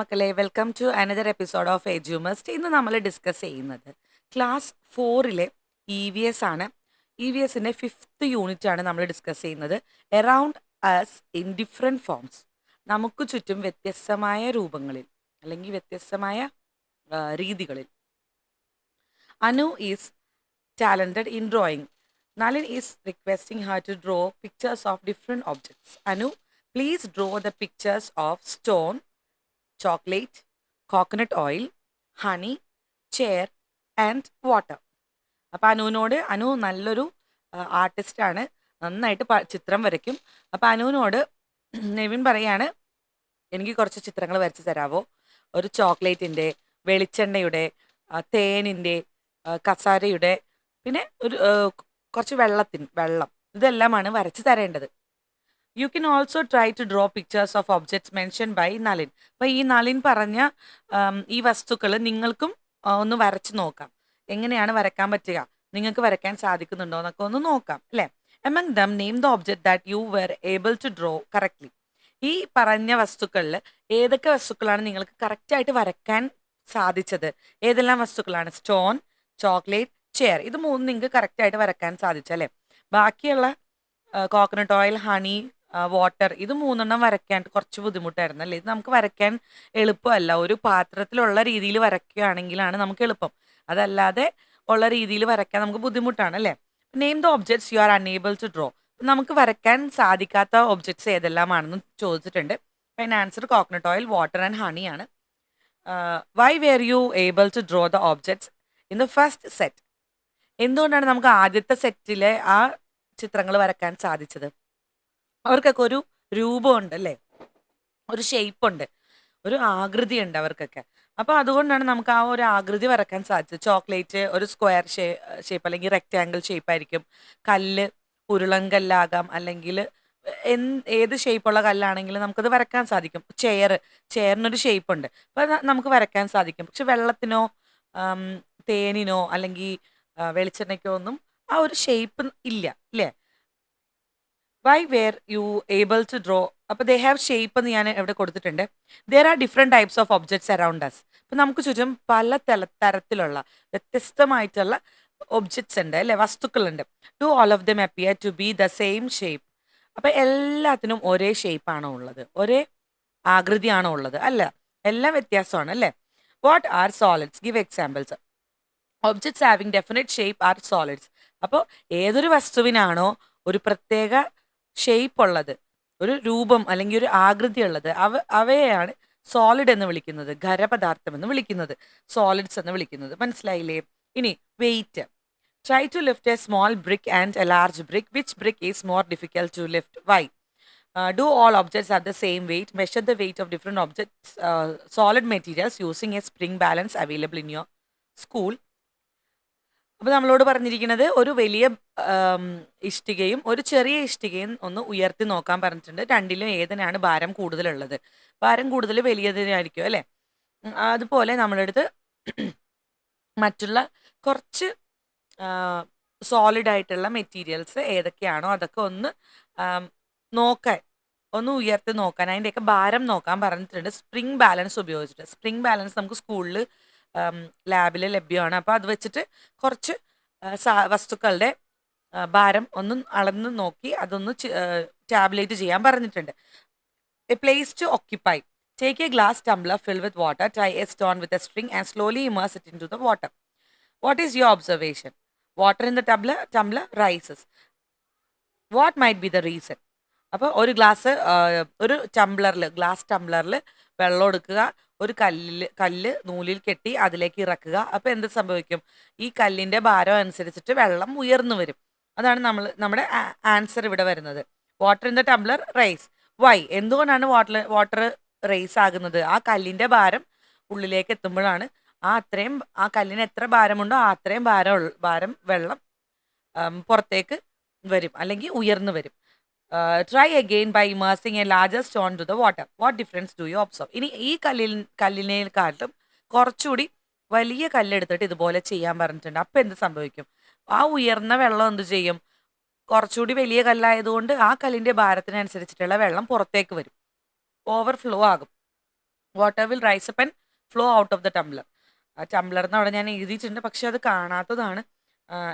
മക്കളെ welcome to another episode of Edumust. ഇന്ന് നമ്മൾ ഡിസ്കസ് ചെയ്യുന്നത് ക്ലാസ് 4-ലെ EVS ആണ്. EVSൻ്റെ 5th യൂണിറ്റ് ആണ് നമ്മൾ ഡിസ്കസ് ചെയ്യുന്നത്. Around us in different forms, നമുക്ക് ചുറ്റും വ്യത്യസ്തമായ രൂപങ്ങളിൽ അല്ലെങ്കിൽ വ്യത്യസ്തമായ രീതികളിൽ. Anu is talented in drawing. Nalin is requesting her to draw pictures of different objects. Anu, please draw the pictures of stone, chocolate, coconut oil, honey, chair and water. അപ്പോൾ അനു നല്ലൊരു ആർട്ടിസ്റ്റാണ്, നന്നായിട്ട് ചിത്രം വരയ്ക്കും. അപ്പോൾ അനുവിനോട് നെവിൻ പറയാണ്, എനിക്ക് കുറച്ച് ചിത്രങ്ങൾ വരച്ച് തരാവോ? ഒരു ചോക്ലേറ്റിൻ്റെ, വെളിച്ചെണ്ണയുടെ, തേനിൻ്റെ, കസാരയുടെ, പിന്നെ ഒരു കുറച്ച് വെള്ളം, ഇതെല്ലാമാണ് വരച്ച് തരേണ്ടത്. You can also try to draw pictures of objects mention by Nalin. അപ്പോൾ ഈ നളിൻ പറഞ്ഞ ഈ വസ്തുക്കൾ നിങ്ങൾക്കും ഒന്ന് വരച്ച് നോക്കാം. എങ്ങനെയാണ് വരയ്ക്കാൻ പറ്റുക, നിങ്ങൾക്ക് വരയ്ക്കാൻ സാധിക്കുന്നുണ്ടോ എന്നൊക്കെ ഒന്ന് നോക്കാം അല്ലേ. Among them name the object that you were able to draw correctly. ഈ പറഞ്ഞ വസ്തുക്കളിൽ ഏതൊക്കെ വസ്തുക്കളാണ് നിങ്ങൾക്ക് കറക്റ്റായിട്ട് വരയ്ക്കാൻ സാധിച്ചത്? ഏതെല്ലാം വസ്തുക്കളാണ്? Stone, chocolate, chair. ഇത് മൂന്നും നിങ്ങൾക്ക് കറക്റ്റായിട്ട് വരയ്ക്കാൻ സാധിച്ചല്ലേ. ബാക്കിയുള്ള കോക്കനട്ട് ഓയിൽ, ഹണി, വാട്ടർ, ഇത് മൂന്നെണ്ണം വരയ്ക്കാൻ കുറച്ച് ബുദ്ധിമുട്ടായിരുന്നു അല്ലേ. ഇത് നമുക്ക് വരയ്ക്കാൻ എളുപ്പമല്ല. ഒരു പാത്രത്തിലുള്ള രീതിയിൽ വരയ്ക്കുകയാണെങ്കിലാണ് നമുക്ക് എളുപ്പം, അതല്ലാതെ ഉള്ള രീതിയിൽ വരയ്ക്കാൻ നമുക്ക് ബുദ്ധിമുട്ടാണ് അല്ലേ. Name the objects you are unable to draw. നമുക്ക് വരയ്ക്കാൻ സാധിക്കാത്ത ഒബ്ജക്ട്സ് ഏതെല്ലാമാണെന്ന് ചോദിച്ചിട്ടുണ്ട്. അതിന് answer coconut oil, water and honey ആണ്. Why were you able to draw the objects in the first set? എന്തുകൊണ്ടാണ് നമുക്ക് ആദ്യത്തെ സെറ്റിലെ ആ ചിത്രങ്ങൾ വരയ്ക്കാൻ സാധിച്ചത്? അവർക്കൊക്കെ ഒരു രൂപമുണ്ട് അല്ലേ, ഒരു ഷേപ്പ് ഉണ്ട്, ഒരു ആകൃതി ഉണ്ട് അവർക്കൊക്കെ. അപ്പോൾ അതുകൊണ്ടാണ് നമുക്ക് ആ ഒരു ആകൃതി വരയ്ക്കാൻ സാധിച്ചത്. ചോക്ലേറ്റ് ഒരു സ്ക്വയർ ഷേപ്പ് അല്ലെങ്കിൽ റെക്റ്റാങ്കിൾ ഷേപ്പ് ആയിരിക്കും. കല്ല് ഉരുളൻ കല്ലാകാം, അല്ലെങ്കിൽ ഏത് ഷേപ്പുള്ള കല്ലാണെങ്കിലും നമുക്കത് വരയ്ക്കാൻ സാധിക്കും. ചെയറിനൊരു ഷേപ്പ് ഉണ്ട്, അപ്പോൾ നമുക്ക് വരയ്ക്കാൻ സാധിക്കും. പക്ഷെ വെള്ളത്തിനോ തേനിനോ അല്ലെങ്കിൽ വെളിച്ചെണ്ണയ്ക്കോ ഒന്നും ആ ഒരു ഷേപ്പ് ഇല്ല അല്ലേ. Why were you able to draw? അപ്പോൾ ദേ ഹാവ് ഷേപ്പ് എന്ന് ഞാൻ ഇവിടെ കൊടുത്തിട്ടുണ്ട്. There are different types of objects around us. അപ്പം നമുക്ക് ചുറ്റും പല തരത്തിലുള്ള വ്യത്യസ്തമായിട്ടുള്ള ഒബ്ജക്ട്സ് ഉണ്ട് അല്ലേ, വസ്തുക്കളുണ്ട്. Do all of them appear to be the same shape. അപ്പം എല്ലാത്തിനും ഒരേ ഷേപ്പാണോ ഉള്ളത്, ഒരേ ആകൃതിയാണോ ഉള്ളത്? അല്ല, എല്ലാം വ്യത്യാസമാണ് അല്ലേ. What are solids? Give examples. Objects having definite shape are solids. അപ്പോൾ ഏതൊരു വസ്തുവിനാണോ ഒരു പ്രത്യേക ഷേപ്പ് ഉള്ളത്, ഒരു രൂപം അല്ലെങ്കിൽ ഒരു ആകൃതി ഉള്ളത്, അവയെയാണ് സോളിഡ് എന്ന് വിളിക്കുന്നത്, ഖരപദാർത്ഥം എന്ന് വിളിക്കുന്നത്, സോളിഡ്സ് എന്ന് വിളിക്കുന്നത്. മനസ്സിലായില്ലേ? ഇനി weight. Try to lift a small brick and a large brick. Which brick is more difficult to lift? Why? Do all objects have the same weight? Measure the weight of different objects, solid materials using a spring balance available in your school. അപ്പോൾ നമ്മളോട് പറഞ്ഞിരിക്കുന്നത് ഒരു വലിയ ഇഷ്ടികയും ഒരു ചെറിയ ഇഷ്ടികയും ഒന്ന് ഉയർത്തി നോക്കാൻ പറഞ്ഞിട്ടുണ്ട്. രണ്ടിലും ഏതിനാണ് ഭാരം കൂടുതലുള്ളത്? ഭാരം കൂടുതൽ വലിയതിനായിരിക്കും അല്ലേ. അതുപോലെ നമ്മളെടുത്ത് മറ്റുള്ള കുറച്ച് സോളിഡ് ആയിട്ടുള്ള മെറ്റീരിയൽസ് ഏതൊക്കെയാണോ അതൊക്കെ ഒന്ന് നോക്കാൻ, ഒന്ന് ഉയർത്തി നോക്കാൻ, അതിൻ്റെയൊക്കെ ഭാരം നോക്കാൻ പറഞ്ഞിട്ടുണ്ട് സ്പ്രിംഗ് ബാലൻസ് ഉപയോഗിച്ചിട്ട്. സ്പ്രിംഗ് ബാലൻസ് നമുക്ക് സ്കൂളിൽ ലാബിൽ ലഭ്യമാണ്. അപ്പോൾ അത് വെച്ചിട്ട് കുറച്ച് വസ്തുക്കളുടെ ഭാരം ഒന്ന് അളന്ന് നോക്കി അതൊന്ന് ടാബുലേറ്റ് ചെയ്യാൻ പറഞ്ഞിട്ടുണ്ട്. A place to occupy. Take a glass tumbler fill with water, tie a stone with a string and slowly immerse it into the water. What is your observation? Water in the tumbler rises. What might be the reason? അപ്പോൾ ഒരു glass ടംബ്ലറിൽ വെള്ളം എടുക്കുക, ഒരു കല്ല് നൂലിൽ കെട്ടി അതിലേക്ക് ഇറക്കുക. അപ്പോൾ എന്ത് സംഭവിക്കും? ഈ കല്ലിൻ്റെ ഭാരം അനുസരിച്ചിട്ട് വെള്ളം ഉയർന്നു വരും. അതാണ് നമ്മുടെ ആൻസർ ഇവിടെ വരുന്നത്. Water in the tumbler rise. Why? എന്തുകൊണ്ടാണ് വാട്ടർ റൈസ് ആകുന്നത്? ആ കല്ലിൻ്റെ ഭാരം ഉള്ളിലേക്ക് എത്തുമ്പോഴാണ് ആ കല്ലിന് എത്ര ഭാരമുണ്ടോ അത്രയും ഭാരം വെള്ളം പുറത്തേക്ക് വരും അല്ലെങ്കിൽ ഉയർന്നു വരും. Try again by immersing a larger stone to the water. What difference do you observe? ഇനി ഈ കല്ലിനേക്കാട്ടും കുറച്ചുകൂടി വലിയ കല്ലെടുത്തിട്ട് ഇതുപോലെ ചെയ്യാൻ പറഞ്ഞിട്ടുണ്ട്. അപ്പം എന്ത് സംഭവിക്കും? ആ ഉയർന്ന വെള്ളം എന്ത് ചെയ്യും? കുറച്ചുകൂടി വലിയ കല്ലായതുകൊണ്ട് ആ കല്ലിൻ്റെ ഭാരത്തിനനുസരിച്ചിട്ടുള്ള വെള്ളം പുറത്തേക്ക് വരും, ഓവർഫ്ലോ ആകും. Water will rise up and flow out of the Tumblr. Tumblr എന്ന് അവിടെ ഞാൻ എഴുതിയിട്ടുണ്ട്, പക്ഷെ അത് കാണാത്തതാണ്.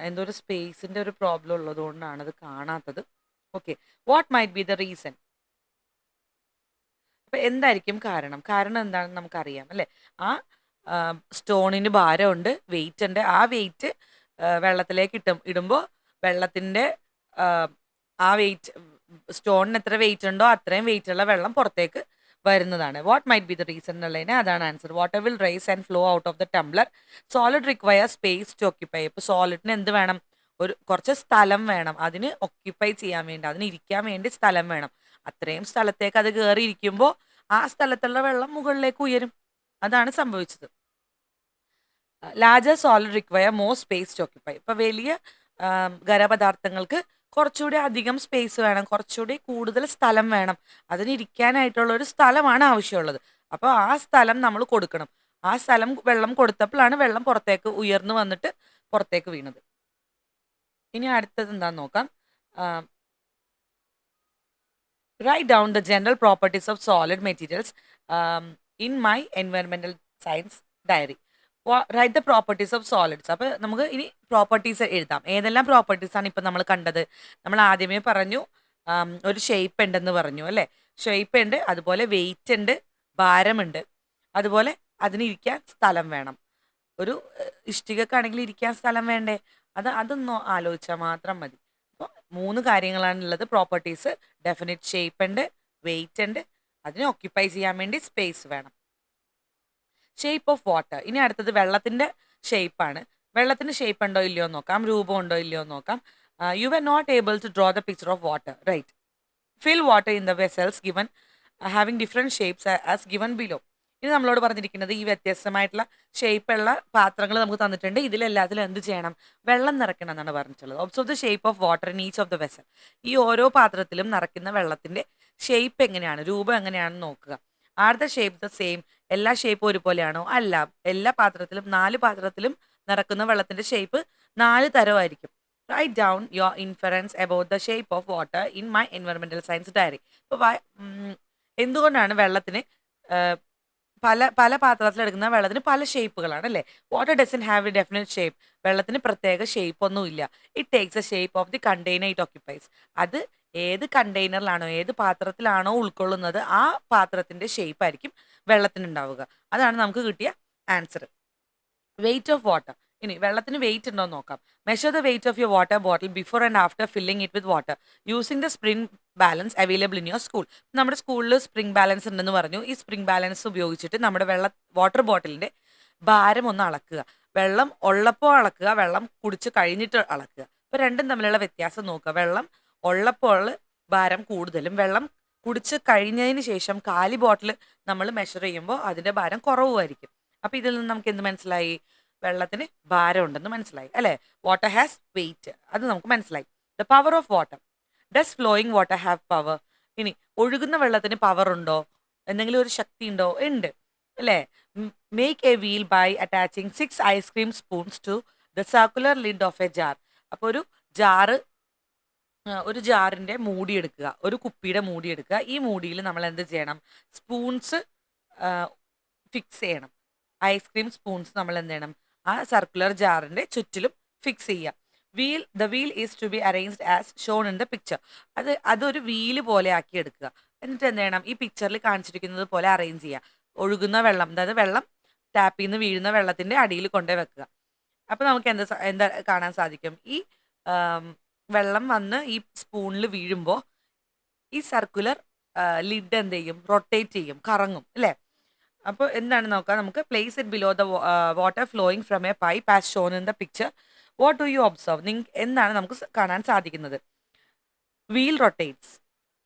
എന്തോ ഒരു സ്പേസിൻ്റെ ഒരു പ്രോബ്ലം ഉള്ളത് കൊണ്ടാണ് അത് കാണാത്തത്. Okay, what might be the reason? അപ്പം എന്തായിരിക്കും കാരണം? കാരണം എന്താണെന്ന് നമുക്കറിയാം അല്ലേ? ആ സ്റ്റോണിന് ഭാരമുണ്ട്, വെയിറ്റ് ഉണ്ട്. ആ വെയിറ്റ് വെള്ളത്തിലേക്ക് ഇടുമ്പോൾ വെള്ളത്തിൻ്റെ ആ വെയിറ്റ്, സ്റ്റോണിന് എത്ര വെയിറ്റ് ഉണ്ടോ അത്രയും വെയിറ്റ് ഉള്ള വെള്ളം പുറത്തേക്ക് വരുന്നതാണ്. What might be the reason എന്നുള്ളതിന് അതാണ് answer. Water will rise and flow out of the tumbler. Solid require space to occupy. ഇപ്പോൾ സോളിഡിന് എന്ത് വേണം? കുറച്ച് സ്ഥലം വേണം അതിന് ഒക്യുപ്പൈ ചെയ്യാൻ വേണ്ടി, അതിന് ഇരിക്കാൻ വേണ്ടി സ്ഥലം വേണം. അത്രയും സ്ഥലത്തേക്ക് അത് കയറി ഇരിക്കുമ്പോൾ ആ സ്ഥലത്തുള്ള വെള്ളം മുകളിലേക്ക് ഉയരും. അതാണ് സംഭവിച്ചത്. Larger solid require more space to occupy. ഇപ്പൊ വലിയ ഖരപദാർത്ഥങ്ങൾക്ക് കുറച്ചുകൂടി അധികം സ്പേസ് വേണം, കുറച്ചുകൂടി കൂടുതൽ സ്ഥലം വേണം. അതിന് ഇരിക്കാനായിട്ടുള്ള ഒരു സ്ഥലമാണ് ആവശ്യമുള്ളത്. അപ്പോൾ ആ സ്ഥലം നമ്മൾ കൊടുക്കണം. ആ സ്ഥലം വെള്ളം കൊടുത്തപ്പോഴാണ് വെള്ളം പുറത്തേക്ക് ഉയർന്നു വന്നിട്ട് പുറത്തേക്ക് വീണത്. ഇനി അടുത്തത് എന്താന്ന് നോക്കാം. Write down the general properties of solid materials in my environmental science diary. Write the properties of solids. അപ്പോൾ നമുക്ക് ഇനി പ്രോപ്പർട്ടീസ് എഴുതാം. ഏതെല്ലാം പ്രോപ്പർട്ടീസ് ആണ് ഇപ്പം നമ്മൾ കണ്ടത്? നമ്മൾ ആദ്യമേ പറഞ്ഞു ഒരു ഷേപ്പ് ഉണ്ടെന്ന് പറഞ്ഞു അല്ലേ? ഷേപ്പ് ഉണ്ട്, അതുപോലെ വെയിറ്റ് ഉണ്ട്, ഭാരമുണ്ട്, അതുപോലെ അതിനിരിക്കാൻ സ്ഥലം വേണം. ഒരു ഇഷ്ടികക്കാണെങ്കിൽ ഇരിക്കാൻ സ്ഥലം വേണ്ടേ? അതൊന്നും ആലോചിച്ചാൽ മാത്രം മതി. അപ്പോൾ 3 കാര്യങ്ങളാണുള്ളത്. പ്രോപ്പർട്ടീസ്: ഡെഫിനിറ്റ് ഷേപ്പ് ഉണ്ട്, വെയിറ്റ് ഉണ്ട്, അതിനെ ഓക്യുപ്പൈ ചെയ്യാൻ വേണ്ടി സ്പേസ് വേണം. Shape of water. ഇനി അടുത്തത് വെള്ളത്തിൻ്റെ ഷേപ്പാണ്. വെള്ളത്തിന് ഷേപ്പ് ഉണ്ടോ ഇല്ലയോ നോക്കാം, രൂപം ഉണ്ടോ ഇല്ലയോ നോക്കാം. You are not able to draw the picture of water, right. Fill water in the vessels given having different shapes as given below. ഇത് നമ്മളോട് പറഞ്ഞിരിക്കുന്നത് ഈ വ്യത്യസ്തമായിട്ടുള്ള ഷേപ്പുള്ള പാത്രങ്ങൾ നമുക്ക് തന്നിട്ടുണ്ട്. ഇതിലെല്ലാത്തിലും എന്ത് ചെയ്യണം? വെള്ളം നിറയ്ക്കണം എന്നാണ് പറഞ്ഞിട്ടുള്ളത്. Observe the shape of water in each of the vessel. ഈ ഓരോ പാത്രത്തിലും നിറയ്ക്കുന്ന വെള്ളത്തിൻ്റെ ഷേപ്പ് എങ്ങനെയാണ്, രൂപം എങ്ങനെയാണെന്ന് നോക്കുക. Are the shape the same? എല്ലാ ഷേപ്പും ഒരുപോലെയാണോ? അല്ല. എല്ലാ പാത്രത്തിലും 4 പാത്രത്തിലും നിറക്കുന്ന വെള്ളത്തിൻ്റെ ഷേപ്പ് 4 തരമായിരിക്കും. Write down your inference about the shape of water in my environmental science diary. ഇപ്പോൾ എന്തുകൊണ്ടാണ് വെള്ളത്തിന് പല പല പാത്രത്തിലെടുക്കുന്ന വെള്ളത്തിന് പല ഷേപ്പുകളാണ് അല്ലേ? Water doesn't have A definite shape. വെള്ളത്തിന് പ്രത്യേക ഷേപ്പ് ഒന്നുമില്ല. It takes A shape of the container it occupies. അത് ഏത് കണ്ടെയ്നറിലാണോ, ഏത് പാത്രത്തിലാണോ ഉൾക്കൊള്ളുന്നത്, ആ പാത്രത്തിന്റെ ഷേപ്പ് ആയിരിക്കും വെള്ളത്തിനുണ്ടാവുക. അതാണ് നമുക്ക് കിട്ടിയ ആൻസർ. Weight of water. ഇനി വെള്ളത്തിന് വെയിറ്റ് ഉണ്ടോ എന്ന് നോക്കാം. Measure the weight of your water bottle before and after filling it with water using the spring balance available in your school. നമ്മുടെ സ്കൂളിൽ സ്പ്രിംഗ് ബാലൻസ് ഉണ്ടെന്ന് പറഞ്ഞു. ഈ സ്പ്രിംഗ് ബാലൻസ് ഉപയോഗിച്ചിട്ട് നമ്മുടെ വാട്ടർ ബോട്ടിലിന്റെ ഭാരം ഒന്ന് അളക്കുക. വെള്ളം ഉള്ളപ്പോൾ അളക്കുക, വെള്ളം കുടിച്ച് കഴിഞ്ഞിട്ട് അളക്കുക. അപ്പോൾ രണ്ടും തമ്മിലുള്ള വ്യത്യാസം നോക്കുക. വെള്ളം ഉള്ളപ്പോൾ ഭാരം കൂടുതലും, വെള്ളം കുടിച്ച് കഴിഞ്ഞതിന് ശേഷം കാലി ബോട്ടിൽ നമ്മൾ മെഷർ ചെയ്യുമ്പോൾ അതിന്റെ ഭാരം കുറവുമായിരിക്കും. അപ്പോൾ ഇതിൽ നിന്ന് നമുക്ക് എന്ത് മനസ്സിലായി? വെള്ളത്തിന് ഭാരം ഉണ്ടെന്ന് മനസ്സിലായി അല്ലേ? വാട്ടർ ഹാസ് വെയിറ്റ്, അത് നമുക്ക് മനസ്സിലായി. The power of water. Does flowing water have power? ഇനി ഒഴുകുന്ന വെള്ളത്തിന് പവർ ഉണ്ടോ? എന്തെങ്കിലും ഒരു ശക്തി ഉണ്ടോ? ഉണ്ട് അല്ലേ? Make a wheel by attaching 6 ice cream spoons to the circular lid of a jar. അപ്പോൾ ഒരു ജാറിന്റെ മൂടി എടുക്കുക, ഒരു കുപ്പിയുടെ മൂടി എടുക്കുക. ഈ മൂടിയിൽ നമ്മൾ എന്ത് ചെയ്യണം? സ്പൂൺസ് ഫിക്സ് ചെയ്യണം. ഐസ്ക്രീം സ്പൂൺസ് നമ്മൾ എന്ത് ചെയ്യണം? ആ സർക്കുലർ ജാറിന്റെ ചുറ്റിലും ഫിക്സ് ചെയ്യുക. The wheel is to be arranged as shown in the picture. അതൊരു വീല് പോലെ ആക്കി എടുക്കുക. എന്നിട്ട് എന്ത് ചെയ്യണം? ഈ പിക്ചറിൽ കാണിച്ചിരിക്കുന്നത് പോലെ അറേഞ്ച് ചെയ്യുക. ഒഴുകുന്ന വെള്ളം, അതായത് വെള്ളം ടാപ്പിൽ നിന്ന് വീഴുന്ന വെള്ളത്തിന്റെ അടിയിൽ കൊണ്ടുപോയി വെക്കുക. അപ്പൊ നമുക്ക് എന്താ കാണാൻ സാധിക്കും? ഈ വെള്ളം വന്ന് ഈ സ്പൂണിൽ വീഴുമ്പോൾ ഈ സർക്കുലർ ലിഡ് എന്ത് ചെയ്യും? റൊട്ടേറ്റ് ചെയ്യും, കറങ്ങും അല്ലേ? അപ്പോൾ എന്താണ് നോക്കാം നമുക്ക്. Place it below the water flowing from A pipe as shown in the picture. What do you observe? എന്താണ് നമുക്ക് കാണാൻ സാധിക്കുന്നത്? Wheel rotates.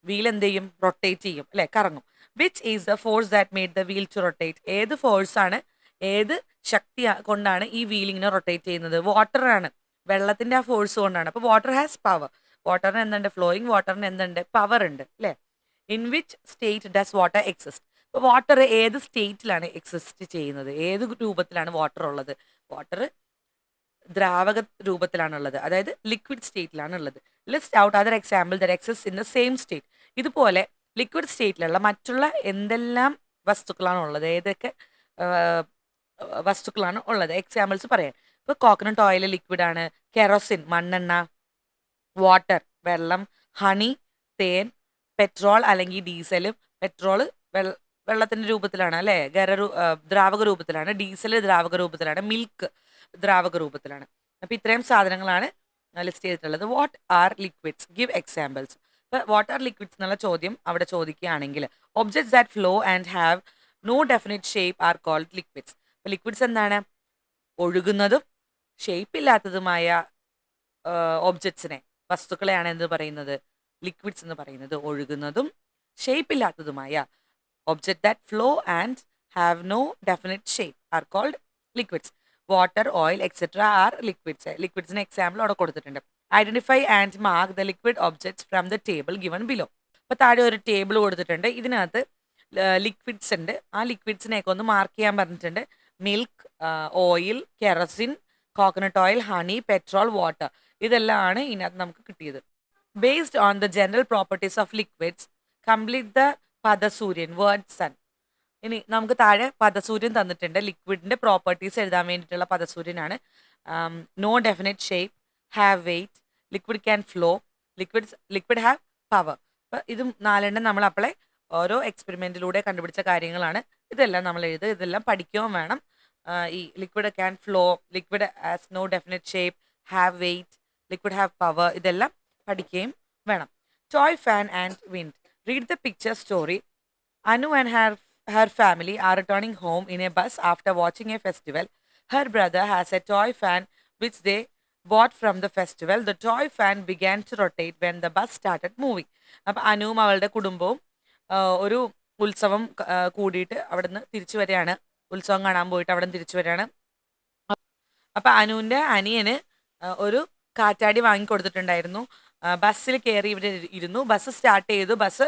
വീൽ എന്ത് ചെയ്യും? റൊട്ടേറ്റ് ചെയ്യും അല്ലെ, കറങ്ങും. Which is the force that made the wheel to rotate? ഏത് ഫോഴ്സാണ്, ഏത് ശക്തി കൊണ്ടാണ് ഈ വീലിങ്ങിനെ റൊട്ടേറ്റ് ചെയ്യുന്നത്? വാട്ടർ ആണ്. വെള്ളത്തിന്റെ ആ ഫോഴ്സ് കൊണ്ടാണ്. അപ്പോൾ വാട്ടർ ഹാസ് പവർ. വാട്ടറിന് എന്തുണ്ട്? ഫ്ലോയിങ് വാട്ടറിന് എന്തുണ്ട്? പവർ ഉണ്ട് അല്ലേ? In which state does water exist? ഇപ്പോൾ വാട്ടർ ഏത് സ്റ്റേറ്റിലാണ് എക്സിസ്റ്റ് ചെയ്യുന്നത്? ഏത് രൂപത്തിലാണ് വാട്ടർ ഉള്ളത്? വാട്ടർ ദ്രാവക രൂപത്തിലാണുള്ളത്, അതായത് ലിക്വിഡ് സ്റ്റേറ്റിലാണ് ഉള്ളത്. List out other example that exist in the same state. ഇതുപോലെ ലിക്വിഡ് സ്റ്റേറ്റിലുള്ള മറ്റുള്ള എന്തെല്ലാം വസ്തുക്കളാണ് ഉള്ളത്, ഏതൊക്കെ വസ്തുക്കളാണ് ഉള്ളത്. എക്സാമ്പിൾസ് പറയാം. ഇപ്പോൾ കോക്കനട്ട് ഓയിൽ ലിക്വിഡാണ്, കെറോസിൻ മണ്ണെണ്ണ, വാട്ടർ വെള്ളം, ഹണി തേൻ, പെട്രോൾ അല്ലെങ്കിൽ ഡീസലും. പെട്രോള് വെള്ളത്തിന്റെ രൂപത്തിലാണ് അല്ലേ, ദ്രാവക രൂപത്തിലാണ്. ഡീസൽ ദ്രാവക രൂപത്തിലാണ്. മിൽക്ക് ദ്രാവക രൂപത്തിലാണ്. അപ്പൊ ഇത്രയും സാധനങ്ങളാണ് ലിസ്റ്റ് ചെയ്തിട്ടുള്ളത്. What are liquids, give examples. ഇപ്പൊ വാട്ട് ആർ ലിക്വിഡ്സ് എന്നുള്ള ചോദ്യം അവിടെ ചോദിക്കുകയാണെങ്കിൽ objects that flow and have no definite shape are called liquids. അപ്പൊ ലിക്വിഡ്സ് എന്താണ്? ഒഴുകുന്നതും ഷേപ്പ് ഇല്ലാത്തതുമായ ഒബ്ജക്ട്സിനെ, വസ്തുക്കളെയാണ് എന്ത് പറയുന്നത്? ലിക്വിഡ്സ് എന്ന് പറയുന്നത്. ഒഴുകുന്നതും ഷേപ്പ് ഇല്ലാത്തതുമായ object that flow and have no definite shape are called liquids. Water, oil etcetera are liquids. ലിക്വിഡ്സിന് എക്സാമ്പിൾ അവിടെ കൊടുത്തിട്ടുണ്ട്. Identify and mark the liquid objects from the table given below. അപ്പൊ താഴെ ഒരു ടേബിൾ കൊടുത്തിട്ടുണ്ട്. ഇതിനകത്ത് ലിക്വിഡ്സ് ഉണ്ട്. ആ ലിക്വിഡ്സിനെയൊക്കെ ഒന്ന് മാർക്ക് ചെയ്യാൻ പറഞ്ഞിട്ടുണ്ട്. Milk, oil, kerosene, coconut oil, honey, petrol, water. ഇതെല്ലാമാണ് ഇതിനകത്ത് നമുക്ക് കിട്ടിയത്. Based on the general properties of liquids complete the പദസൂര്യൻ വേർഡ് സൺ. ഇനി നമുക്ക് താഴെ പദസൂര്യൻ തന്നിട്ടുണ്ട്. ലിക്വിഡിന്റെ പ്രോപ്പർട്ടീസ് എഴുതാൻ വേണ്ടിയിട്ടുള്ള പദസൂര്യനാണ്. No definite shape, have weight, liquid can flow, liquid have power. അപ്പം ഇതും 4 നമ്മൾ അപ്ലൈ ഓരോ എക്സ്പെരിമെന്റിലൂടെ കണ്ടുപിടിച്ച കാര്യങ്ങളാണ്. ഇതെല്ലാം നമ്മൾ എഴുതുക, ഇതെല്ലാം പഠിക്കുകയും വേണം. ഈ liquid can flow, liquid has no definite shape, have weight, liquid have power, ഇതെല്ലാം പഠിക്കുകയും വേണം. Toy fan and wind. Read the picture story. Anu and her family are returning home in a bus after watching a festival. Her brother has a toy fan which they bought from the festival. The toy fan began to rotate when the bus started moving. അപ്പം അനുവും അവളുടെ കുടുംബവും ഒരു ഉത്സവം കൂടിയിട്ട് അവിടുന്ന് തിരിച്ചു വരികയാണ്. ഉത്സവം കാണാൻ പോയിട്ട് അവിടെ നിന്ന് തിരിച്ചു വരികയാണ്. അപ്പൊ അനുവിന്റെ അനിയന് ഒരു കാറ്റാടി വാങ്ങിക്കൊടുത്തിട്ടുണ്ടായിരുന്നു. ബസ്സിൽ കയറി ഇവിടെ ഇരുന്നു. ബസ് സ്റ്റാർട്ട് ചെയ്തു. ബസ്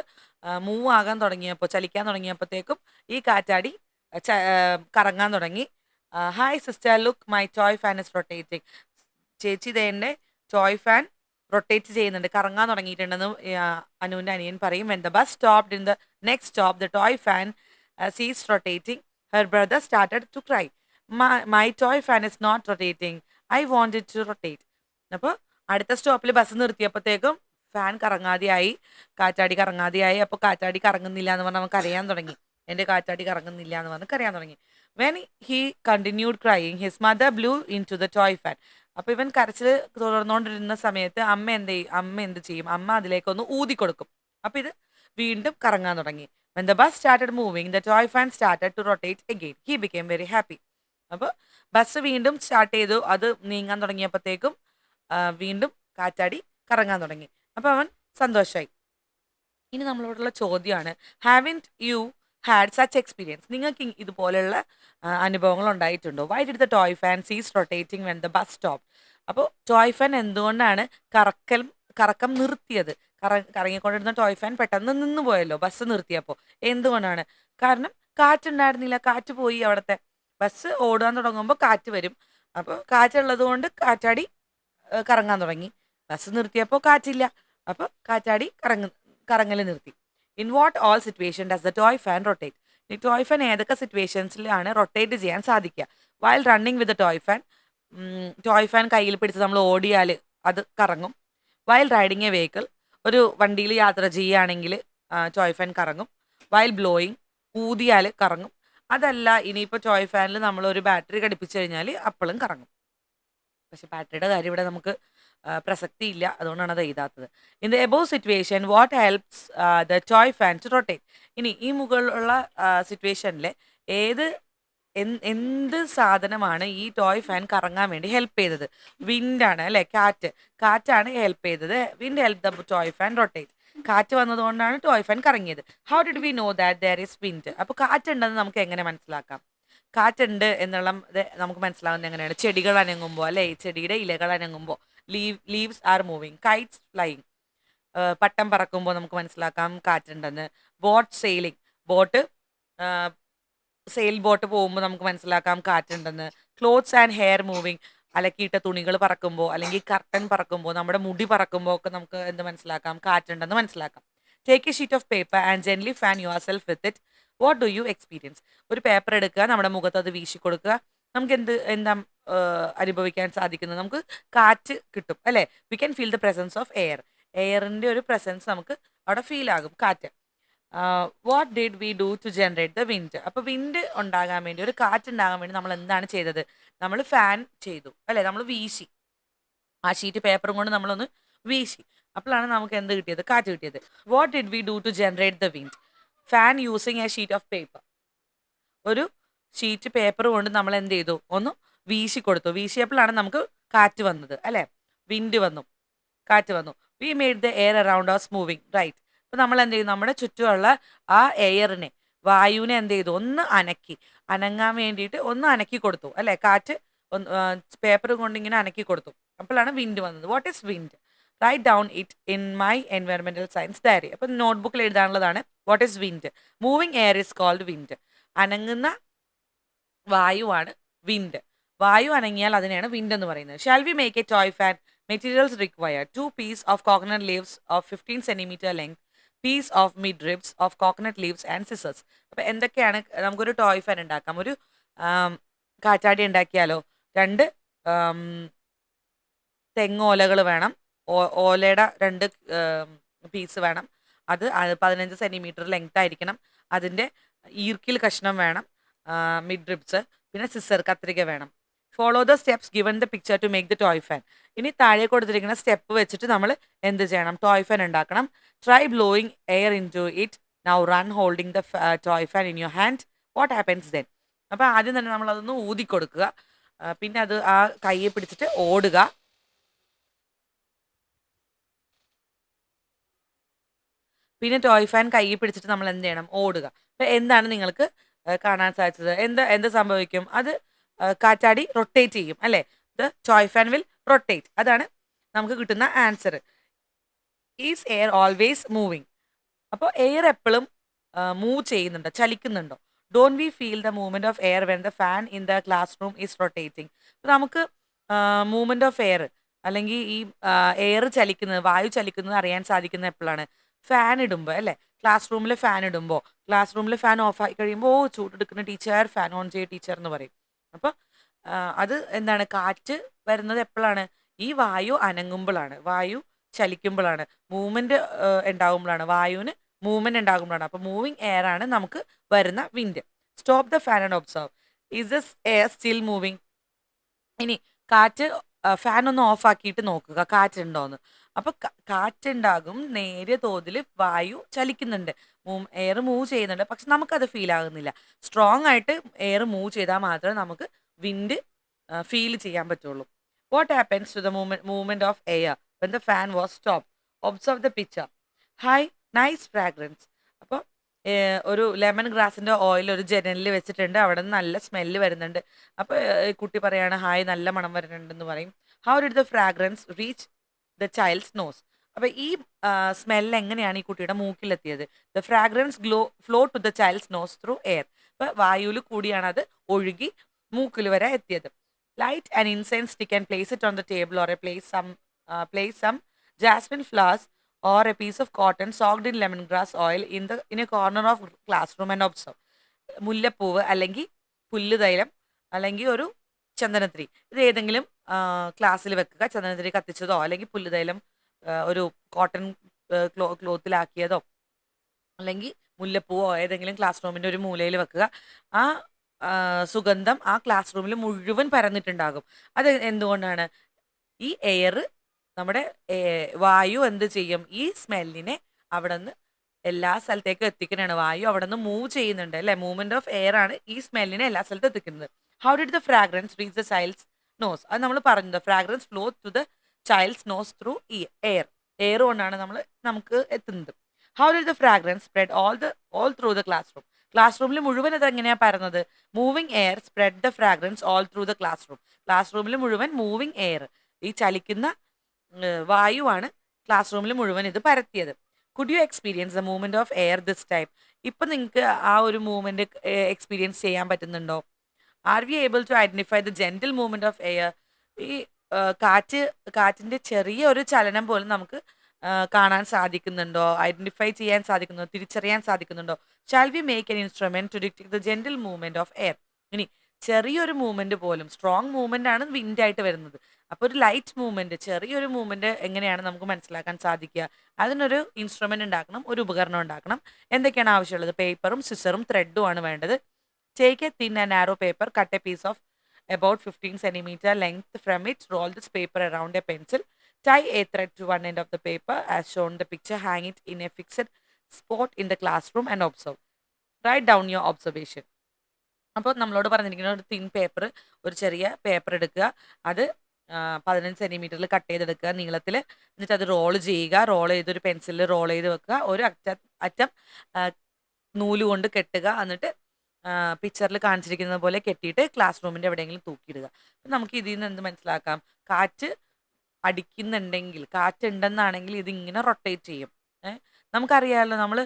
മൂവ് ആകാൻ തുടങ്ങിയപ്പോൾ, ചലിക്കാൻ തുടങ്ങിയപ്പോഴത്തേക്കും ഈ കാറ്റാടി കറങ്ങാൻ തുടങ്ങി. Hi sister, look my toy fan is rotating. ചേച്ചി ഇതെൻ്റെ ടോയ് ഫാൻ റൊട്ടേറ്റ് ചെയ്യുന്നുണ്ട്, കറങ്ങാൻ തുടങ്ങിയിട്ടുണ്ടെന്ന് അനുവിൻ്റെ അനിയൻ പറയും. When the bus stopped in the next stop the toy fan ceases rotating. Her brother started to cry. My toy fan is not rotating, I want it to rotate. അപ്പോൾ അടുത്ത സ്റ്റോപ്പിൽ bus നിർത്തിയപ്പോഴത്തേക്കും fan കറങ്ങാതെയായി, കാറ്റാടി കറങ്ങാതെയായി. അപ്പോൾ കാറ്റാടി കറങ്ങുന്നില്ല എന്ന് പറഞ്ഞാൽ നമുക്ക് അറിയാൻ തുടങ്ങി. എൻ്റെ കാറ്റാടി കറങ്ങുന്നില്ല എന്ന് പറഞ്ഞ് അറിയാൻ തുടങ്ങി. When he continued crying his mother blew into the toy fan. അപ്പോൾ ഇവൻ കരച്ചിൽ തുടർന്നുകൊണ്ടിരുന്ന സമയത്ത് അമ്മ എന്ത് ചെയ്യും? അമ്മ അതിലേക്കൊന്ന് ഊതി കൊടുക്കും. അപ്പോൾ ഇത് വീണ്ടും കറങ്ങാൻ തുടങ്ങി. When the bus started moving the toy fan started to rotate again. He became very happy. അപ്പോൾ ബസ് വീണ്ടും സ്റ്റാർട്ട് ചെയ്തു. അത് നീങ്ങാൻ തുടങ്ങിയപ്പോഴത്തേക്കും വീണ്ടും കാറ്റാടി കറങ്ങാൻ തുടങ്ങി. അപ്പോൾ അവൻ സന്തോഷമായി. ഇനി നമ്മളോടുള്ള ചോദ്യമാണ്, haven't you had such experience? നിങ്ങൾക്ക് ഇതുപോലെയുള്ള അനുഭവങ്ങൾ ഉണ്ടായിട്ടുണ്ടോ? Why did the toy fan ceases rotating when the bus stop? അപ്പോൾ ടോയ് ഫാൻ എന്തുകൊണ്ടാണ് കറക്കം നിർത്തിയത്? കറങ്ങിക്കൊണ്ടിരുന്ന ടോയ് ഫാൻ പെട്ടെന്ന് നിന്ന് പോയല്ലോ ബസ് നിർത്തിയപ്പോൾ. എന്തുകൊണ്ടാണ്? കാരണം കാറ്റുണ്ടായിരുന്നില്ല. കാറ്റ് പോയി. അവിടുത്തെ ബസ് ഓടാൻ തുടങ്ങുമ്പോൾ കാറ്റ് വരും. അപ്പോൾ കാറ്റുള്ളത് കൊണ്ട് കാറ്റാടി കറങ്ങാൻ തുടങ്ങി. ബസ് നിർത്തിയപ്പോൾ കാറ്റില്ല. അപ്പോൾ കാറ്റാടി കറങ്ങൽ നിർത്തി. In what all situation does the toy fan rotate? ഈ ടോയ് ഫാൻ ഏതൊക്കെ സിറ്റുവേഷൻസിലാണ് റൊട്ടേറ്റ് ചെയ്യാൻ സാധിക്കുക? വൈൽ റണ്ണിങ് വിത്ത് ടോയ് ഫാൻ കയ്യിൽ പിടിച്ച് നമ്മൾ ഓടിയാൽ അത് കറങ്ങും. വൈൽ റൈഡിങ് എ വെഹിക്കിൾ, ഒരു വണ്ടിയിൽ യാത്ര ചെയ്യുകയാണെങ്കിൽ ടോയ് ഫാൻ കറങ്ങും. വൈൽ ബ്ലോയിങ്, ഊതിയാൽ കറങ്ങും. അതല്ല, ഇനിയിപ്പോൾ ടോയ് ഫാനിൽ നമ്മൾ ഒരു ബാറ്ററി ഘടിപ്പിച്ചു കഴിഞ്ഞാൽ അപ്പോഴും കറങ്ങും. പക്ഷെ ബാറ്ററിയുടെ കാര്യം ഇവിടെ നമുക്ക് പ്രസക്തി ഇല്ല, അതുകൊണ്ടാണ് അത് എഴുതാത്തത്. In the above situation what helps the toy fan to rotate? ഇനി ഈ മുകളിലുള്ള സിറ്റുവേഷനിൽ എന്ത് സാധനമാണ് ഈ ടോയ് ഫാൻ കറങ്ങാൻ വേണ്ടി ഹെൽപ്പ് ചെയ്തത്? വിൻഡാണ് അല്ലേ, കാറ്റാണ് ഹെൽപ്പ് ചെയ്തത്. Wind help the toy fan rotate. കാറ്റ് വന്നതുകൊണ്ടാണ് ടോയ് ഫാൻ കറങ്ങിയത്. How did we know that there is wind? അപ്പോൾ കാറ്റുണ്ടെന്ന് നമുക്ക് എങ്ങനെ മനസ്സിലാക്കാം? കാറ്റുണ്ട് എന്നുള്ള നമുക്ക് മനസ്സിലാവുന്നത് എങ്ങനെയാണ്? ചെടികൾ അനങ്ങുമ്പോൾ അല്ലേ, ചെടിയുടെ ഇലകൾ അനങ്ങുമ്പോൾ. Leaves are moving, kites flying, പട്ടം പറക്കുമ്പോൾ നമുക്ക് മനസ്സിലാക്കാം കാറ്റുണ്ടെന്ന്. ബോട്ട് സെയിലിംഗ്, സെയിൽ ബോട്ട് പോകുമ്പോൾ നമുക്ക് മനസ്സിലാക്കാം കാറ്റുണ്ടെന്ന്. ക്ലോത്ത്സ് ആൻഡ് ഹെയർ മൂവിങ്, അലക്കിയിട്ട തുണികൾ പറക്കുമ്പോൾ അല്ലെങ്കിൽ കർട്ടൻ പറക്കുമ്പോൾ, നമ്മുടെ മുടി പറക്കുമ്പോൾ ഒക്കെ നമുക്ക് എന്ത് മനസ്സിലാക്കാം? കാറ്റുണ്ടെന്ന് മനസ്സിലാക്കാം. Take A sheet of paper and gently fan your self with it. What do U experience? ഒരു പേപ്പർ എടുക്കുക, നമ്മുടെ മുഖത്ത് അത് വീശി കൊടുക്കുക. നമുക്ക് എന്താ അനുഭവിക്കാൻ സാധിക്കുന്നത്? നമുക്ക് കാറ്റ് കിട്ടും അല്ലേ? We can feel the presence of air. എയറിന്റെ ഒരു പ്രസൻസ് നമുക്ക് അവിടെ ഫീൽ ആകും, കാറ്റ്. What did we do to generate the wind? അപ്പോൾ വിൻഡ് ഉണ്ടാകാൻ വേണ്ടി, ഒരു കാറ്റ് ഉണ്ടാകാൻ വേണ്ടി നമ്മൾ എന്താണ് ചെയ്തത്? നമ്മൾ ഫാൻ ചെയ്തു അല്ലേ? നമ്മൾ വീശി, ആ ഷീറ്റ് പേപ്പറും കൊണ്ട് നമ്മളൊന്ന് വീശി. അപ്പോഴാണ് നമുക്ക് എന്ത് കിട്ടിയത്? കാറ്റ് കിട്ടിയത്. What did we do to generate the wind? Fan using a sheet of paper. ഒരു ഷീറ്റ് പേപ്പർ കൊണ്ട് നമ്മൾ എന്ത് ചെയ്തു? ഒന്ന് വീശി കൊടുത്തു. വീശിയപ്പോഴാണ് നമുക്ക് കാറ്റ് വന്നത് അല്ലേ? വിൻഡ് വന്നു, കാറ്റ് വന്നു. We made the air around us moving, right. അപ്പോൾ നമ്മൾ എന്ത് ചെയ്തു? നമ്മുടെ ചുറ്റുമുള്ള ആ എയറിനെ, വായുവിനെ എന്ത് ചെയ്തു? ഒന്ന് അനക്കി, അനങ്ങാൻ വേണ്ടിയിട്ട് ഒന്ന് അനക്കി കൊടുത്തു അല്ലേ? കാറ്റ് പേപ്പർ കൊണ്ട് ഇങ്ങനെ അനക്കി കൊടുത്തു. അപ്പോഴാണ് വിൻഡ് വന്നത്. What is wind? Write down it in my environmental science diary. അപ്പം നോട്ട്ബുക്കിൽ എഴുതാനുള്ളതാണ്. What is wind? Moving air is called wind. അനങ്ങുന്ന വായുവാണ് വിൻഡ്. വായു അനങ്ങിയാൽ അതിനെയാണ് വിൻഡ് എന്ന് പറയുന്നത്. Shall we make a toy fan? Materials required 2 piece of coconut leaves of 15 centimetre length, piece of mid ribs of coconut leaves and scissors. അപ്പം എന്തൊക്കെയാണ്? നമുക്കൊരു ടോയ് ഫാൻ ഉണ്ടാക്കാം. ഒരു കാറ്റാടി ഉണ്ടാക്കിയാലോ? 2 തെങ്ങോലകൾ വേണം. ഓലയുടെ 2 പീസ് വേണം. അത് 15 സെന്റിമീറ്റർ ലെങ്ത് ആയിരിക്കണം. അതിൻ്റെ ഈർക്കിൽ കഷ്ണം വേണം, മിഡ് റിബ്സ്, പിന്നെ സിസർ, കത്രിക വേണം. Follow the steps given the picture to make the toy fan. ഇനി താഴെ കൊടുത്തിരിക്കുന്ന സ്റ്റെപ്പ് വെച്ചിട്ട് നമ്മൾ എന്ത് ചെയ്യണം? ടോയ് ഫാൻ ഉണ്ടാക്കണം. Try blowing air into it. Now run holding the toy fan in your hand. What happens then? അപ്പോൾ ആദ്യം തന്നെ നമ്മൾ അതൊന്ന് ഊതി കൊടുക്കുക. പിന്നെ അത് ആ കയ്യെ പിടിച്ചിട്ട് ഓടുക. പിന്നെ ടോയ് ഫാൻ കയ്യിൽ പിടിച്ചിട്ട് നമ്മൾ എന്ത് ചെയ്യണം? ഓടുക. അപ്പോൾ എന്താണ് നിങ്ങൾക്ക് കാണാൻ സാധിച്ചത്? എന്ത് സംഭവിക്കും? അത് കാറ്റാടി റൊട്ടേറ്റ് ചെയ്യും അല്ലേ? The toy fan will rotate. അതാണ് നമുക്ക് കിട്ടുന്ന answer. Is air always moving? അപ്പോൾ എയർ എപ്പോഴും മൂവ് ചെയ്യുന്നുണ്ടോ, ചലിക്കുന്നുണ്ടോ? Don't we feel the movement of air when the fan in the classroom is rotating? നമുക്ക് മൂവ്മെന്റ് ഓഫ് എയർ, അല്ലെങ്കിൽ ഈ എയർ ചലിക്കുന്നത്, വായു ചലിക്കുന്നത് അറിയാൻ സാധിക്കുന്നത് എപ്പോഴാണ്? ഫാൻ ഇടുമ്പോൾ അല്ലേ? ക്ലാസ് റൂമിൽ ഫാൻ ഇടുമ്പോൾ, ക്ലാസ് റൂമിൽ ഫാൻ ഓഫ് ആയി കഴിയുമ്പോൾ, ഓ ചൂടെടുക്കുന്ന ടീച്ചർ, ഫാൻ ഓൺ ചെയ്യ ടീച്ചർ എന്ന് പറയും. അപ്പോൾ അത് എന്താണ്? കാറ്റ് വരുന്നത് എപ്പോഴാണ്? ഈ വായു അനങ്ങുമ്പോഴാണ്, വായു ചലിക്കുമ്പോഴാണ്, മൂവ്മെന്റ് ഉണ്ടാകുമ്പോഴാണ്, വായുവിന് മൂവ്മെന്റ് ഉണ്ടാകുമ്പോഴാണ്. അപ്പോൾ മൂവിങ് എയർ ആണ് നമുക്ക് വരുന്ന wind. Stop the fan and observe. Is this air still moving? ഇനി കാറ്റ്, ഫാൻ ഒന്ന് ഓഫ് ആക്കിയിട്ട് നോക്കുക കാറ്റുണ്ടോന്ന്. അപ്പൊ കാറ്റുണ്ടാകും, നേരിയ തോതിൽ വായു ചലിക്കുന്നുണ്ട്, എയർ മൂവ് ചെയ്യുന്നുണ്ട്, പക്ഷെ നമുക്കത് ഫീൽ ആകുന്നില്ല. സ്ട്രോങ് ആയിട്ട് എയർ മൂവ് ചെയ്താൽ മാത്രമേ നമുക്ക് വിൻഡ് ഫീൽ ചെയ്യാൻ പറ്റുള്ളൂ. What happens to the movement of air when the fan was stop? Observe the picture. Hi nice fragrance. അപ്പോൾ ഒരു ലെമൺ ഗ്രാസിന്റെ ഓയിൽ ഒരു ജനലിൽ വെച്ചിട്ടുണ്ട്. അവിടെ നിന്ന് നല്ല സ്മെല്ല് വരുന്നുണ്ട്. അപ്പോൾ കുട്ടി പറയാണ്, ഹായ് നല്ല മണം വരുന്നുണ്ടെന്ന് പറയും. How did the fragrance reach the child's nose? അപ്പോൾ ഈ സ്മെല്ല് എങ്ങനെയാണ് ഈ കുട്ടിയുടെ മൂക്കിലെത്തിയത്? The fragrance flow to the child's nose through air. അപ്പോൾ വായുവിൽ കൂടിയാണ് അത് ഒഴുകി മൂക്കിൽ വരെ എത്തിയത്. Light and incense stick and place it on the table or place some jasmine flowers or a piece of cotton soaked in lemongrass oil in a corner of classroom and observe. മുല്ലപ്പൂവ് അല്ലെങ്കിൽ പുല്ലുതൈലം അല്ലെങ്കിൽ ഒരു ചന്ദനത്തിരി, ഇത് ഏതെങ്കിലും ക്ലാസ്സിൽ വെക്കുക. ചന്ദനത്തിരി കത്തിച്ചതോ അല്ലെങ്കിൽ പുല്ലുതൈലം ഒരു cotton ക്ലോത്തിലാക്കിയതോ അല്ലെങ്കിൽ മുല്ലപ്പൂവോ ഏതെങ്കിലും ക്ലാസ് റൂമിൻ്റെ ഒരു മൂലയിൽ വെക്കുക. ആ സുഗന്ധം ആ ക്ലാസ് റൂമിൽ മുഴുവൻ പരന്നിട്ടുണ്ടാകും. അത് എന്തുകൊണ്ടാണ്? ഈ എയർ, നമ്മുടെ വായു എന്ത് ചെയ്യും? ഈ സ്മെല്ലിനെ അവിടെ നിന്ന് എല്ലാ സ്ഥലത്തേക്കും എത്തിക്കുന്നതാണ്. വായു അവിടെ നിന്ന് മൂവ് ചെയ്യുന്നുണ്ട് അല്ലേ? മൂവ്മെന്റ് ഓഫ് എയർ ആണ് ഈ സ്മെല്ലിനെ എല്ലാ സ്ഥലത്തും എത്തിക്കുന്നത്. How did the fragrance reach the child's nose? അത് നമ്മൾ പറഞ്ഞത്, fragrance flow to the child's nose through air. Air കൊണ്ടാണ് നമുക്ക് എത്തുന്നത്. How did the fragrance spread all through the classroom? Class റൂമിൽ മുഴുവൻ അത് എങ്ങനെയാണ് പരന്നത്? Moving air spread the fragrance all through the classroom. Class റൂമിൽ മുഴുവൻ മൂവിങ് എയർ, ഈ ചലിക്കുന്ന വായുവാണ് ക്ലാസ് റൂമിൽ മുഴുവൻ ഇത് പരത്തിയത്. Could you experience the movement of air this time? ഇപ്പം നിങ്ങൾക്ക് ആ ഒരു മൂവ്മെന്റ് എക്സ്പീരിയൻസ് ചെയ്യാൻ പറ്റുന്നുണ്ടോ? Are we able to identify the gentle movement of air? ഈ കാറ്റിന്റെ ചെറിയ ഒരു ചലനം പോലും നമുക്ക് കാണാൻ സാധിക്കുന്നുണ്ടോ? ഐഡന്റിഫൈ ചെയ്യാൻ സാധിക്കുന്നുണ്ടോ? തിരിച്ചറിയാൻ സാധിക്കുന്നുണ്ടോ? Shall we make an instrument to detect the gentle movement of air? ഇനി ചെറിയൊരു മൂവ്മെന്റ് പോലും, സ്ട്രോങ് മൂവ്മെന്റ് ആണ് വിൻഡ് ആയിട്ട് വരുന്നത്. അപ്പോൾ ഒരു ലൈറ്റ് മൂവ്മെന്റ്, ചെറിയൊരു മൂവ്മെന്റ് എങ്ങനെയാണ് നമുക്ക് മനസ്സിലാക്കാൻ സാധിക്കുക? അതിനൊരു ഇൻസ്ട്രുമെന്റ് ഉണ്ടാക്കണം, ഒരു ഉപകരണം ഉണ്ടാക്കണം. എന്തൊക്കെയാണ് ആവശ്യമുള്ളത്? പേപ്പറും സിസറും ത്രെഡും ആണ് വേണ്ടത്. Take a thin and narrow paper, cut a piece of about 15 centimeter length from it, roll this paper around a pencil, tie a thread to one end of the paper as shown in the picture, hang it in a fixed spot in the classroom and observe. Write down your observation. അപ്പോൾ നമ്മളോട് പറഞ്ഞിരിക്കുന്ന ഒരു thin paper, ഒരു ചെറിയ paper എടുക്കുക, അത് 15 സെൻറ്റിമീറ്ററിൽ cut ചെയ്തെടുക്കുക നീളത്തിൽ. എന്നിട്ട് അത് റോൾ ചെയ്യുക. റോൾ ചെയ്തൊരു പെൻസിലിൽ റോൾ ചെയ്ത് വെക്കുക. ഒരു അറ്റം നൂല് കൊണ്ട് കെട്ടുക. എന്നിട്ട് പിക്ചറിൽ കാണിച്ചിരിക്കുന്നത് പോലെ കെട്ടിയിട്ട് ക്ലാസ് റൂമിൻ്റെ എവിടെയെങ്കിലും തൂക്കിയിടുക. അപ്പം നമുക്ക് ഇതിൽ നിന്ന് എന്ത് മനസ്സിലാക്കാം? കാറ്റ് അടിക്കുന്നുണ്ടെങ്കിൽ, കാറ്റുണ്ടെന്നാണെങ്കിൽ ഇതിങ്ങനെ റൊട്ടേറ്റ് ചെയ്യും. നമുക്കറിയാമല്ലോ, നമ്മൾ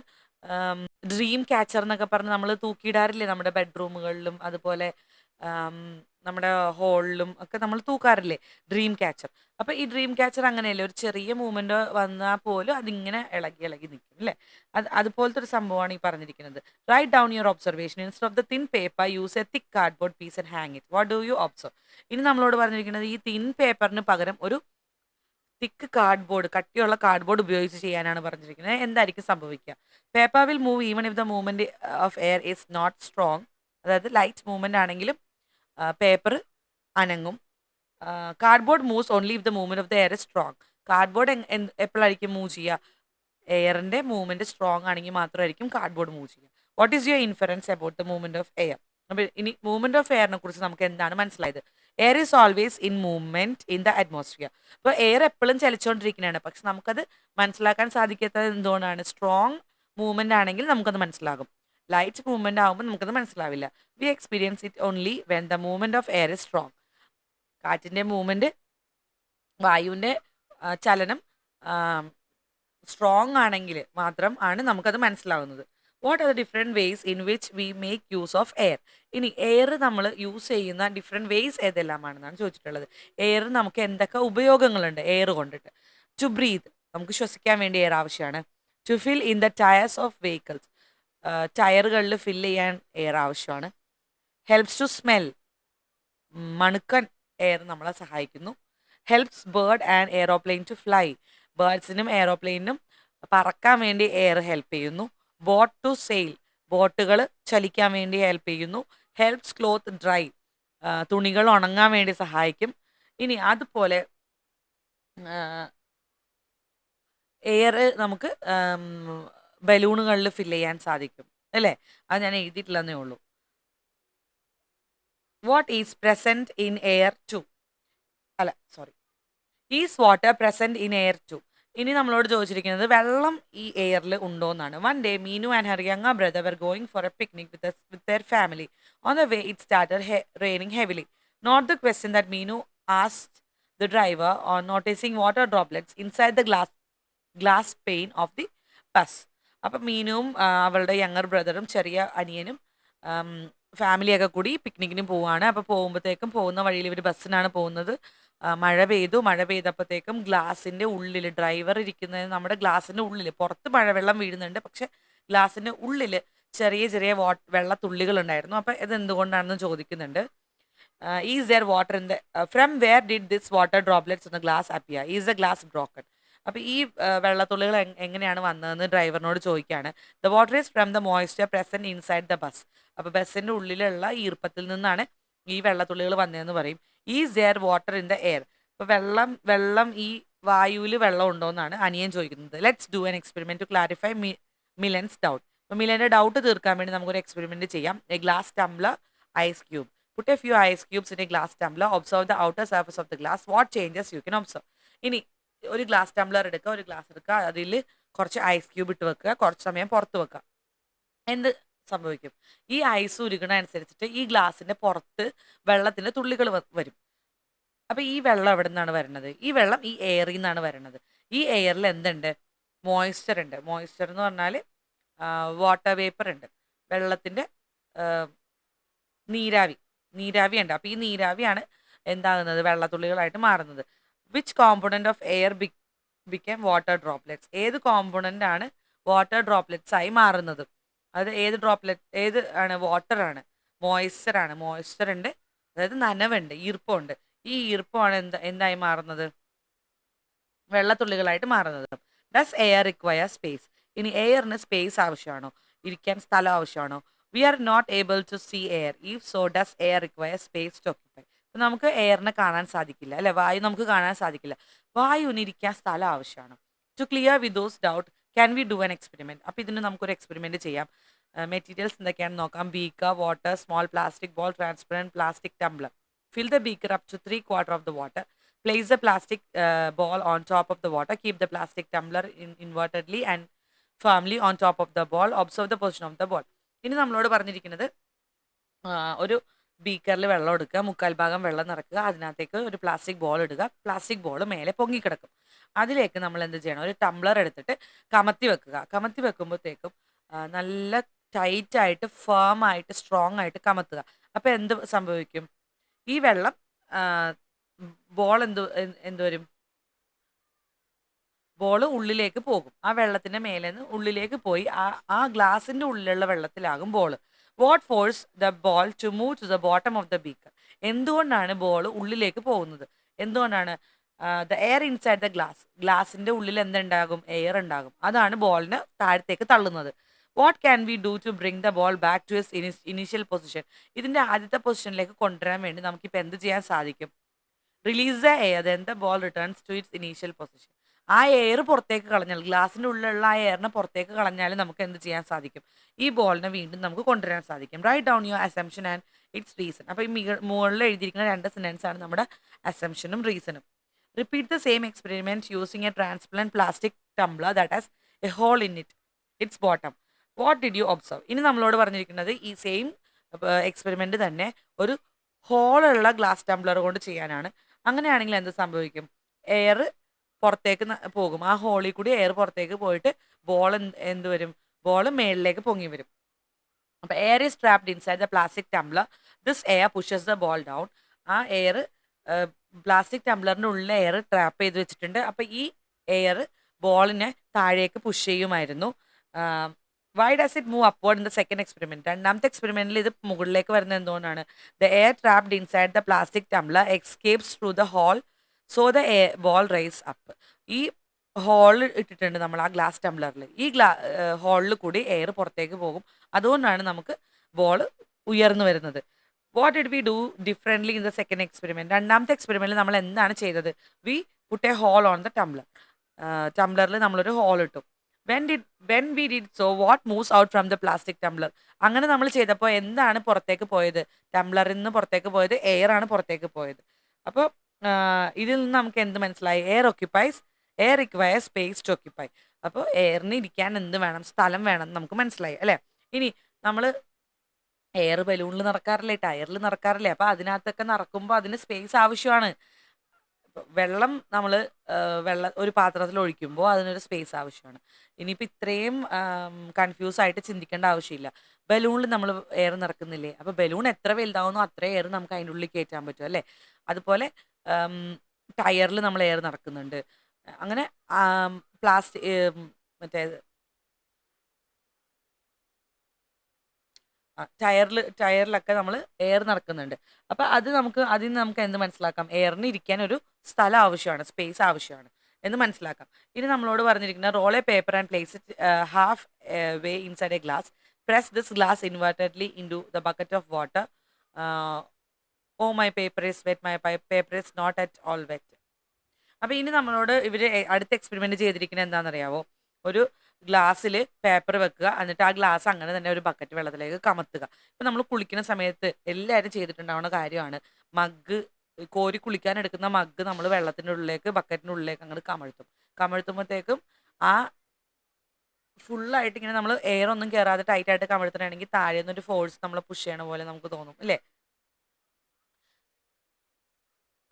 ഡ്രീം ക്യാച്ചർ എന്നൊക്കെ പറഞ്ഞ് നമ്മൾ തൂക്കിയിടാറില്ലേ നമ്മുടെ ബെഡ്റൂമുകളിലും അതുപോലെ നമ്മുടെ ഹോളിലും ഒക്കെ നമ്മൾ തൂക്കാറില്ലേ ഡ്രീം ക്യാച്ചർ. അപ്പോൾ ഈ ഡ്രീം ക്യാച്ചർ അങ്ങനെയല്ലേ, ഒരു ചെറിയ മൂവ്മെന്റ് വന്നാൽ പോലും അതിങ്ങനെ ഇളകി ഇളകി നിൽക്കും അല്ലേ? അതുപോലത്തെ ഒരു സംഭവമാണ് ഈ പറഞ്ഞിരിക്കുന്നത്. Write down your observation. Instead of the thin paper use a thick cardboard piece and hang it. What do you observe? ഇനി നമ്മളോട് പറഞ്ഞിരിക്കുന്നത് ഈ തിൻ പേപ്പറിന് പകരം ഒരു തിക്ക് കാർഡ്ബോർഡ്, കട്ടിയുള്ള കാർഡ്ബോർഡ് ഉപയോഗിച്ച് ചെയ്യാനാണ് പറഞ്ഞിരിക്കുന്നത്. എന്തായിരിക്കും സംഭവിക്കുക? Paper will move even if the movement of air is not strong. അതായത് ലൈറ്റ് മൂവ്മെന്റ് ആണെങ്കിലും പേപ്പർ അനങ്ങും. Cardboard moves only if the movement of the air is strong. Cardboard എപ്പോഴായിരിക്കും മൂവ് ചെയ്യുക? എയറിന്റെ മൂവ്മെന്റ് സ്ട്രോങ് ആണെങ്കിൽ മാത്രമായിരിക്കും കാർഡ്ബോർഡ് മൂവ് ചെയ്യുക. What is your inference about the movement of air? അപ്പോൾ ഇനി മൂവ്മെന്റ് ഓഫ് എയറിനെ കുറിച്ച് നമുക്ക് എന്താണ് മനസ്സിലായത്? Air is always in movement in the atmosphere. അപ്പോൾ എയർ എപ്പോഴും ചലിച്ചുകൊണ്ടിരിക്കുന്നതാണ്. പക്ഷെ നമുക്കത് മനസ്സിലാക്കാൻ സാധിക്കാത്തത് എന്തുകൊണ്ടാണ്? സ്ട്രോങ് മൂവ്മെന്റ് ആണെങ്കിൽ നമുക്കത് മനസ്സിലാകും. ലൈറ്റ് മൂവ്മെന്റ് ആകുമ്പോൾ നമുക്കത് മനസ്സിലാവില്ല. We experience it only when the movement of air is strong. കാറ്റിൻ്റെ മൂവ്മെന്റ്, വായുവിൻ്റെ ചലനം സ്ട്രോങ് ആണെങ്കിൽ മാത്രം ആണ് നമുക്കത് മനസ്സിലാവുന്നത്. What are the different ways in which we make use of air? ഇനി എയർ നമ്മൾ യൂസ് ചെയ്യുന്ന ഡിഫറെൻറ്റ് വേസ് ഏതെല്ലാമാണെന്നാണ് ചോദിച്ചിട്ടുള്ളത്. എയർ നമുക്ക് എന്തൊക്കെ ഉപയോഗങ്ങളുണ്ട് എയർ കൊണ്ടിട്ട്? ടു ബ്രീത്ത്, നമുക്ക് ശ്വസിക്കാൻ വേണ്ടി എയർ ആവശ്യമാണ്. To fill in the tyres of vehicles, ടയറുകളിൽ ഫില്ല് ചെയ്യാൻ എയർ ആവശ്യമാണ്. ഹെൽപ്സ് ടു സ്മെൽ, മണുക്കാൻ എയർ നമ്മളെ സഹായിക്കുന്നു. Helps bird and aeroplane to fly, ബേർഡ്സിനും എയറോപ്ലെയിനും പറക്കാൻ വേണ്ടി എയർ ഹെൽപ്പ് ചെയ്യുന്നു. ബോട്ട് ടു സെയിൽ, ബോട്ടുകൾ ചലിക്കാൻ വേണ്ടി ഹെൽപ്പ് ചെയ്യുന്നു. ഹെൽപ്സ് ക്ലോത്ത് ഡ്രൈ, തുണികൾ ഉണങ്ങാൻ വേണ്ടി സഹായിക്കും. ഇനി അതുപോലെ എയർ നമുക്ക് ബലൂണുകളിൽ ഫില്ല് ചെയ്യാൻ സാധിക്കും അല്ലേ? അത് ഞാൻ എഴുതിയിട്ടില്ലെന്നേ ഉള്ളൂ. What is present in air too? Is water present in air too? ഇനി നമ്മളോട് ചോദിച്ചിരിക്കുന്നത് വെള്ളം ഈ എയറിൽ ഉണ്ടോ എന്നാണ്. One day Meenu and her younger brother were going for a picnic with their family. On the way it started raining heavily. Note the question that Meenu asked the driver on noticing water droplets inside the glass pane of the bus. അപ്പം മീനുവും അവളുടെ younger ബ്രദറും ചെറിയ അനിയനും ഫാമിലിയൊക്കെ കൂടി പിക്നിക്കിന് പോവുകയാണ്. അപ്പോൾ പോകുമ്പോഴത്തേക്കും പോകുന്ന വഴിയിൽ ഇവർ ബസ്സിനാണ് പോകുന്നത്. മഴ പെയ്തപ്പോഴത്തേക്കും ഗ്ലാസിൻ്റെ ഉള്ളിൽ, ഡ്രൈവർ ഇരിക്കുന്നത് നമ്മുടെ ഗ്ലാസിൻ്റെ ഉള്ളിൽ, പുറത്ത് മഴവെള്ളം വീഴുന്നുണ്ട്, പക്ഷെ ഗ്ലാസിൻ്റെ ഉള്ളിൽ ചെറിയ ചെറിയ വെള്ളത്തുള്ളികൾ ഉണ്ടായിരുന്നു. അപ്പോൾ ഇത് എന്തുകൊണ്ടാണെന്ന് ചോദിക്കുന്നുണ്ട്. Is there water in the from where did this water droplets in the glass appear? Is the glass broken? അപ്പോൾ ഈ വെള്ളത്തുള്ളികൾ എങ്ങനെയാണ് വന്നതെന്ന് ഡ്രൈവറിനോട് ചോദിക്കുകയാണ്. The water is from the moisture present inside the bus. അപ്പോൾ ബസ്സിൻ്റെ ഉള്ളിലുള്ള ഈർപ്പത്തിൽ നിന്നാണ് ഈ വെള്ളത്തുള്ളികൾ വന്നതെന്ന് പറയും. Is there water in the air? അപ്പോൾ വെള്ളം ഈ വായുവിൽ വെള്ളം ഉണ്ടോ എന്നാണ് അനിയൻ ചോദിക്കുന്നത്. Let's do an experiment to clarify മിലൻസ് doubt. അപ്പോൾ മിലൻ്റെ ഡൗട്ട് തീർക്കാൻ വേണ്ടി നമുക്കൊരു എക്സ്പെരിമെൻറ്റ് ചെയ്യാം. A glass tumbler, ice cube. Put a few ice cubes in a glass tumbler. Observe the outer surface of the glass. What changes you can observe? ഇനി ഒരു glass Tumblr എടുക്കുക, ഒരു ഗ്ലാസ് എടുക്കുക, അതിൽ കുറച്ച് ഐസ് ക്യൂബ് ഇട്ട് വെക്കുക, കുറച്ച് സമയം പുറത്ത് വെക്കുക. എന്ത് സംഭവിക്കും? ഈ ഐസ് ഉരുകണ അനുസരിച്ചിട്ട് ഈ ഗ്ലാസിൻ്റെ പുറത്ത് വെള്ളത്തിൻ്റെ തുള്ളികൾ വരും. അപ്പോൾ ഈ വെള്ളം എവിടെ നിന്നാണ് വരുന്നത്? ഈ വെള്ളം ഈ എയറിൽ നിന്നാണ് വരുന്നത്. ഈ എയറിൽ എന്തുണ്ട്? മോയ്സ്ചർ ഉണ്ട്. മോയ്സ്ചർ എന്ന് പറഞ്ഞാൽ വാട്ടർ വേപ്പർ ഉണ്ട്, വെള്ളത്തിൻ്റെ നീരാവി ഉണ്ട്. അപ്പോൾ ഈ നീരാവിയാണ് എന്താകുന്നത്? വെള്ളത്തുള്ളികളായിട്ട് മാറുന്നത്. Which component of air become water droplets? ഏത് കോമ്പോണൻ്റ് ആണ് വാട്ടർ ഡ്രോപ്ലെറ്റ്സ് ആയി മാറുന്നത്? അത് ഏത് ഡ്രോപ്ലെറ്റ് ഏത് ആണ്? വാട്ടർ ആണ്, മോയ്സ്ചർ ആണ്. മോയ്സ്ചർ ഉണ്ട്, അതായത് നനവുണ്ട്, ഈർപ്പമുണ്ട്. ഈ ഈർപ്പമാണ് എന്തായി മാറുന്നത്? വെള്ളത്തുള്ളികളായിട്ട് മാറുന്നത്. Does air require space? ഇനി എയറിന് സ്പേസ് ആവശ്യമാണോ? ഇരിക്കാൻ സ്ഥലം ആവശ്യമാണോ? We are not able to see air. If so does air require space to occupy? നമുക്ക് എയറിനെ കാണാൻ സാധിക്കില്ല അല്ലെ, വായു നമുക്ക് കാണാൻ സാധിക്കില്ല. വായുവിന് ഇരിക്കാൻ സ്ഥലം ആവശ്യമാണ്. To clear with those doubt can we do an experiment? അപ്പൊ ഇതിന് നമുക്കൊരു എക്സ്പെരിമെന്റ് ചെയ്യാം. മെറ്റീരിയൽസ് എന്തൊക്കെയാണെന്ന് നോക്കാം. Beaker, water, small plastic ball, transparent plastic tumbler. Fill the beaker up to 3/4 of the water. Place the plastic ball on top of the water. Keep the plastic tumbler invertedly and firmly on top of the ball. Observe the position of the ball. ഇനി നമ്മളോട് പറഞ്ഞിരിക്കുന്നത് ഒരു ബീക്കറിൽ വെള്ളം എടുക്കുക, 3/4 ഭാഗം വെള്ളം നിറക്കുക, അതിനകത്തേക്ക് ഒരു പ്ലാസ്റ്റിക് ബോൾ ഇടുക. പ്ലാസ്റ്റിക് ബോൾ മേലെ പൊങ്ങിക്കിടക്കും. അതിലേക്ക് നമ്മൾ എന്ത് ചെയ്യണം? ഒരു ടംബ്ലർ എടുത്തിട്ട് കമത്തി വെക്കുക. കമത്തി വെക്കുമ്പോഴത്തേക്കും നല്ല ടൈറ്റായിട്ട്, ഫേം ആയിട്ട്, സ്ട്രോങ് ആയിട്ട് കമത്തുക. അപ്പം എന്ത് സംഭവിക്കും? ഈ വെള്ളം ബോൾ എന്ത് വരും? ബോൾ ഉള്ളിലേക്ക് പോകും. ആ വെള്ളത്തിന്റെ മേലെ നിന്ന് ഉള്ളിലേക്ക് പോയി ആ ഗ്ലാസിന്റെ ഉള്ളിലുള്ള വെള്ളത്തിലാകും ball. What force the ball to move to the bottom of the beaker? എന്തുകൊണ്ടാണ് ബോൾ ഉള്ളിലേക്ക് പോകുന്നത്? എന്തുകൊണ്ടാണ്? ദ എയർ ഇൻസൈഡ് ദ ഗ്ലാസിന്റെ ഉള്ളിൽ എന്തുണ്ടാകും? എയർ ഉണ്ടാകും. അതാണ് ബോളിന് താഴത്തേക്ക് തള്ളുന്നത്. What can we do to bring the ball back to its initial position? ഇതിന്റെ ആദ്യത്തെ പൊസിഷനിലേക്ക് കൊണ്ടുവരാൻ വേണ്ടി നമുക്കിപ്പോൾ എന്ത് ചെയ്യാൻ സാധിക്കും? Release the air then the ball returns to its initial position. ആ എയർ പുറത്തേക്ക് കളഞ്ഞാൽ, ഗ്ലാസിന്റെ ഉള്ളിലുള്ള ആ എയറിനെ പുറത്തേക്ക് കളഞ്ഞാൽ നമുക്ക് എന്ത് ചെയ്യാൻ സാധിക്കും? ഈ ബോളിനെ വീണ്ടും നമുക്ക് കൊണ്ടുവരാൻ സാധിക്കും. Write down your assumption and its reason. അപ്പോൾ ഈ മുകളിൽ എഴുതിയിരിക്കുന്ന 2 സെന്റൻസ് ആണ് നമ്മുടെ അസംഷനും റീസണും. Repeat the same experiment using a transparent plastic tumbler that has a hole in its bottom. What did you observe? ഇനി നമ്മളോട് പറഞ്ഞിരിക്കുന്നത് ഈ സെയിം എക്സ്പെരിമെന്റ് തന്നെ ഒരു ഹോളുള്ള ഗ്ലാസ് ടംബ്ലർ കൊണ്ട് ചെയ്യാനാണ്. അങ്ങനെയാണെങ്കിൽ എന്ത് സംഭവിക്കും? എയർ പുറത്തേക്ക് പോകും. ആ ഹോളിൽ കൂടി എയർ പുറത്തേക്ക് പോയിട്ട് ബോൾ എന്ത് വരും? ബോൾ മേളിലേക്ക് പൊങ്ങി വരും. അപ്പോൾ air is trapped inside the plastic Tumblr. This air pushes the ball down. ആ എയർ, പ്ലാസ്റ്റിക് ടംബ്ലറിൻ്റെ ഉള്ളിൽ എയർ ട്രാപ്പ് ചെയ്ത് വെച്ചിട്ടുണ്ട്. അപ്പോൾ ഈ എയർ ബോളിനെ താഴേക്ക് പുഷ് ചെയ്യുമായിരുന്നു. Why does it move upward in the second experiment? രണ്ടാമത്തെ എക്സ്പെരിമെന്റിൽ ഇത് മുകളിലേക്ക് വരുന്നത് എന്തുകൊണ്ടാണ്? The air trapped inside the plastic tumbler escapes through the hole, so the ball rise up. ഈ ഹോൾ ഇട്ടിട്ടുണ്ട് നമ്മൾ ആ ഗ്ലാസ് ടംബ്ലറിൽ. ഈ ഹോളിൽ കൂടി എയർ പുറത്തേക്ക് പോകും. അതുകൊണ്ടാണ് നമുക്ക് ബോൾ ഉയർന്നു വരുന്നത്. What did we do differently in the second experiment? രണ്ടാമത്തെ എക്സ്പെരിമെന്റിൽ നമ്മൾ എന്താണ് ചെയ്തത്? We put a hole on the tumbler. ടംബ്ലറിൽ നമ്മളൊരു ഹോൾ ഇട്ടു. When we did so what moves out from the plastic tumbler? അങ്ങനെ നമ്മൾ ചെയ്തപ്പോൾ എന്താണ് പുറത്തേക്ക് പോയത്? ടംബ്ലറിൽ നിന്ന് പുറത്തേക്ക് പോയത് എയർ ആണ് പുറത്തേക്ക് പോയത്. അപ്പോൾ ഇതിൽ നിന്ന് നമുക്ക് എന്ത് മനസ്സിലായി? Air require space to occupy. അപ്പോൾ എയറിന് ഇരിക്കാൻ എന്ത് വേണം? സ്ഥലം വേണം നമുക്ക് മനസ്സിലായി അല്ലേ? ഇനി നമ്മൾ എയർ ബലൂണിൽ നിറക്കാറില്ലേ, ടയറിൽ നിറക്കാറില്ലേ? അപ്പോൾ അതിനകത്തൊക്കെ നിറക്കുമ്പോൾ അതിന് സ്പേസ് ആവശ്യമാണ്. വെള്ളം നമ്മൾ ഒരു പാത്രത്തിൽ ഒഴിക്കുമ്പോൾ അതിനൊരു സ്പേസ് ആവശ്യമാണ്. ഇനിയിപ്പോൾ ഇത്രയും കൺഫ്യൂസ് ആയിട്ട് ചിന്തിക്കേണ്ട ആവശ്യമില്ല. ബലൂണിൽ നമ്മൾ എയർ നിറക്കുന്നില്ലേ? അപ്പോൾ ബലൂൺ എത്ര വലുതാവുന്നോ അത്രയും എയർ നമുക്ക് അതിൻ്റെ ഉള്ളിൽ കയറ്റാൻ പറ്റും അല്ലേ? അതുപോലെ ടയറിൽ നമ്മൾ എയർ നിറക്കുന്നുണ്ട്. അങ്ങനെ മറ്റേ ടയറിലൊക്കെ നമ്മൾ എയർ നിറക്കുന്നുണ്ട്. അപ്പോൾ അതിൽ നിന്ന് നമുക്ക് എന്ത് മനസ്സിലാക്കാം? എയറിന് ഇരിക്കാൻ ഒരു സ്ഥലം ആവശ്യമാണ്, സ്പേസ് ആവശ്യമാണ് എന്ന് മനസ്സിലാക്കാം. ഇനി നമ്മളോട് പറഞ്ഞിരിക്കുന്ന roll a paper and place it half way inside a glass. Press this glass invertedly into the bucket of water. Oh my paper is wet, my paper is not at all wet. അപ്പോൾ ഇനി നമ്മളോട് ഇവർ അടുത്ത experiment ചെയ്തിരിക്കുന്നത് എന്താണെന്നറിയാവോ? ഒരു ഗ്ലാസ്സിൽ paper വെക്കുക, എന്നിട്ട് ആ ഗ്ലാസ് അങ്ങനെ തന്നെ ഒരു ബക്കറ്റ് വെള്ളത്തിലേക്ക് കമത്തുക. ഇപ്പം നമ്മൾ കുളിക്കുന്ന സമയത്ത് എല്ലാവരും ചെയ്തിട്ടുണ്ടാവുന്ന കാര്യമാണ്. കോരി കുളിക്കാൻ എടുക്കുന്ന മഗ്ഗ് നമ്മൾ വെള്ളത്തിൻ്റെ ഉള്ളിലേക്ക്, ബക്കറ്റിൻ്റെ ഉള്ളിലേക്ക് അങ്ങോട്ട് കമഴ്ത്തുമ്പോഴത്തേക്കും ആ ഫുള്ളായിട്ട് ഇങ്ങനെ നമ്മൾ എയർ ഒന്നും കയറാതെ ടൈറ്റായിട്ട് കമഴ്ത്തണമെങ്കിൽ താഴെ നിന്നൊരു ഫോഴ്സ് നമ്മൾ പുഷ് ചെയ്യണ പോലെ നമുക്ക് തോന്നും അല്ലേ?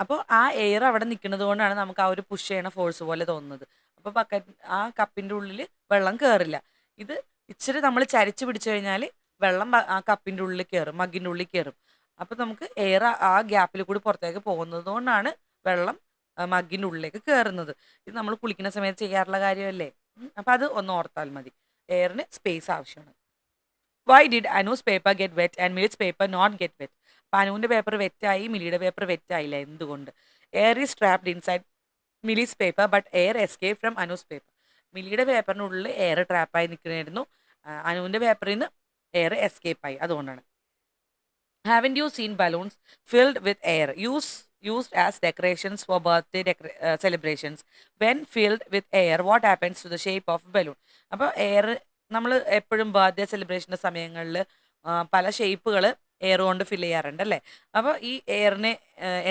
അപ്പോൾ ആ എയർ അവിടെ നിൽക്കുന്നത് കൊണ്ടാണ് നമുക്ക് ആ ഒരു പുഷ് ചെയ്യണ ഫോഴ്സ് പോലെ തോന്നുന്നത്. അപ്പോൾ ആ കപ്പിൻ്റെ ഉള്ളിൽ വെള്ളം കയറില്ല. ഇത് ഇച്ചിരി നമ്മൾ ചരിച്ച് പിടിച്ചു കഴിഞ്ഞാൽ വെള്ളം ആ കപ്പിൻ്റെ ഉള്ളിൽ കയറും, മഗ്ഗിൻ്റെ ഉള്ളിൽ കയറും. അപ്പോൾ നമുക്ക് എയർ ആ ഗ്യാപ്പിൽ കൂടി പുറത്തേക്ക് പോകുന്നത് കൊണ്ടാണ് വെള്ളം മഗ്ഗിൻ്റെ ഉള്ളിലേക്ക് കയറുന്നത്. ഇത് നമ്മൾ കുളിക്കുന്ന സമയത്ത് ചെയ്യാറുള്ള കാര്യമല്ലേ? അപ്പോൾ അത് ഒന്ന് ഓർത്താൽ മതി. എയറിന് സ്പേസ് ആവശ്യമാണ്. Why did Anu's paper get wet and Mili's paper not get wet? അപ്പം അനുവിൻ്റെ പേപ്പർ വെറ്റായി, മിലിയുടെ പേപ്പർ വെറ്റായില്ല, എന്തുകൊണ്ട്? Air is trapped inside Mili's paper but air escape from Anu's paper. മിലിയുടെ പേപ്പറിനുള്ളിൽ എയർ ട്രാപ്പായി നിൽക്കണമായിരുന്നു, അനുവിൻ്റെ പേപ്പറിൽ നിന്ന് എയർ എസ്കേപ്പായി, അതുകൊണ്ടാണ്. Haven't you seen balloons filled with air used as decorations for birthday celebrations? When filled with air, what happens to the shape of balloon? അപ്പോൾ air നമ്മൾ എപ്പോഴും ബർത്ത്ഡേ സെലിബ്രേഷൻ്റെ സമയങ്ങളിൽ പല ഷേപ്പുകൾ എയർ കൊണ്ട് ഫില്ല് ചെയ്യാറുണ്ട് അല്ലേ? അപ്പോൾ ഈ എയറിന്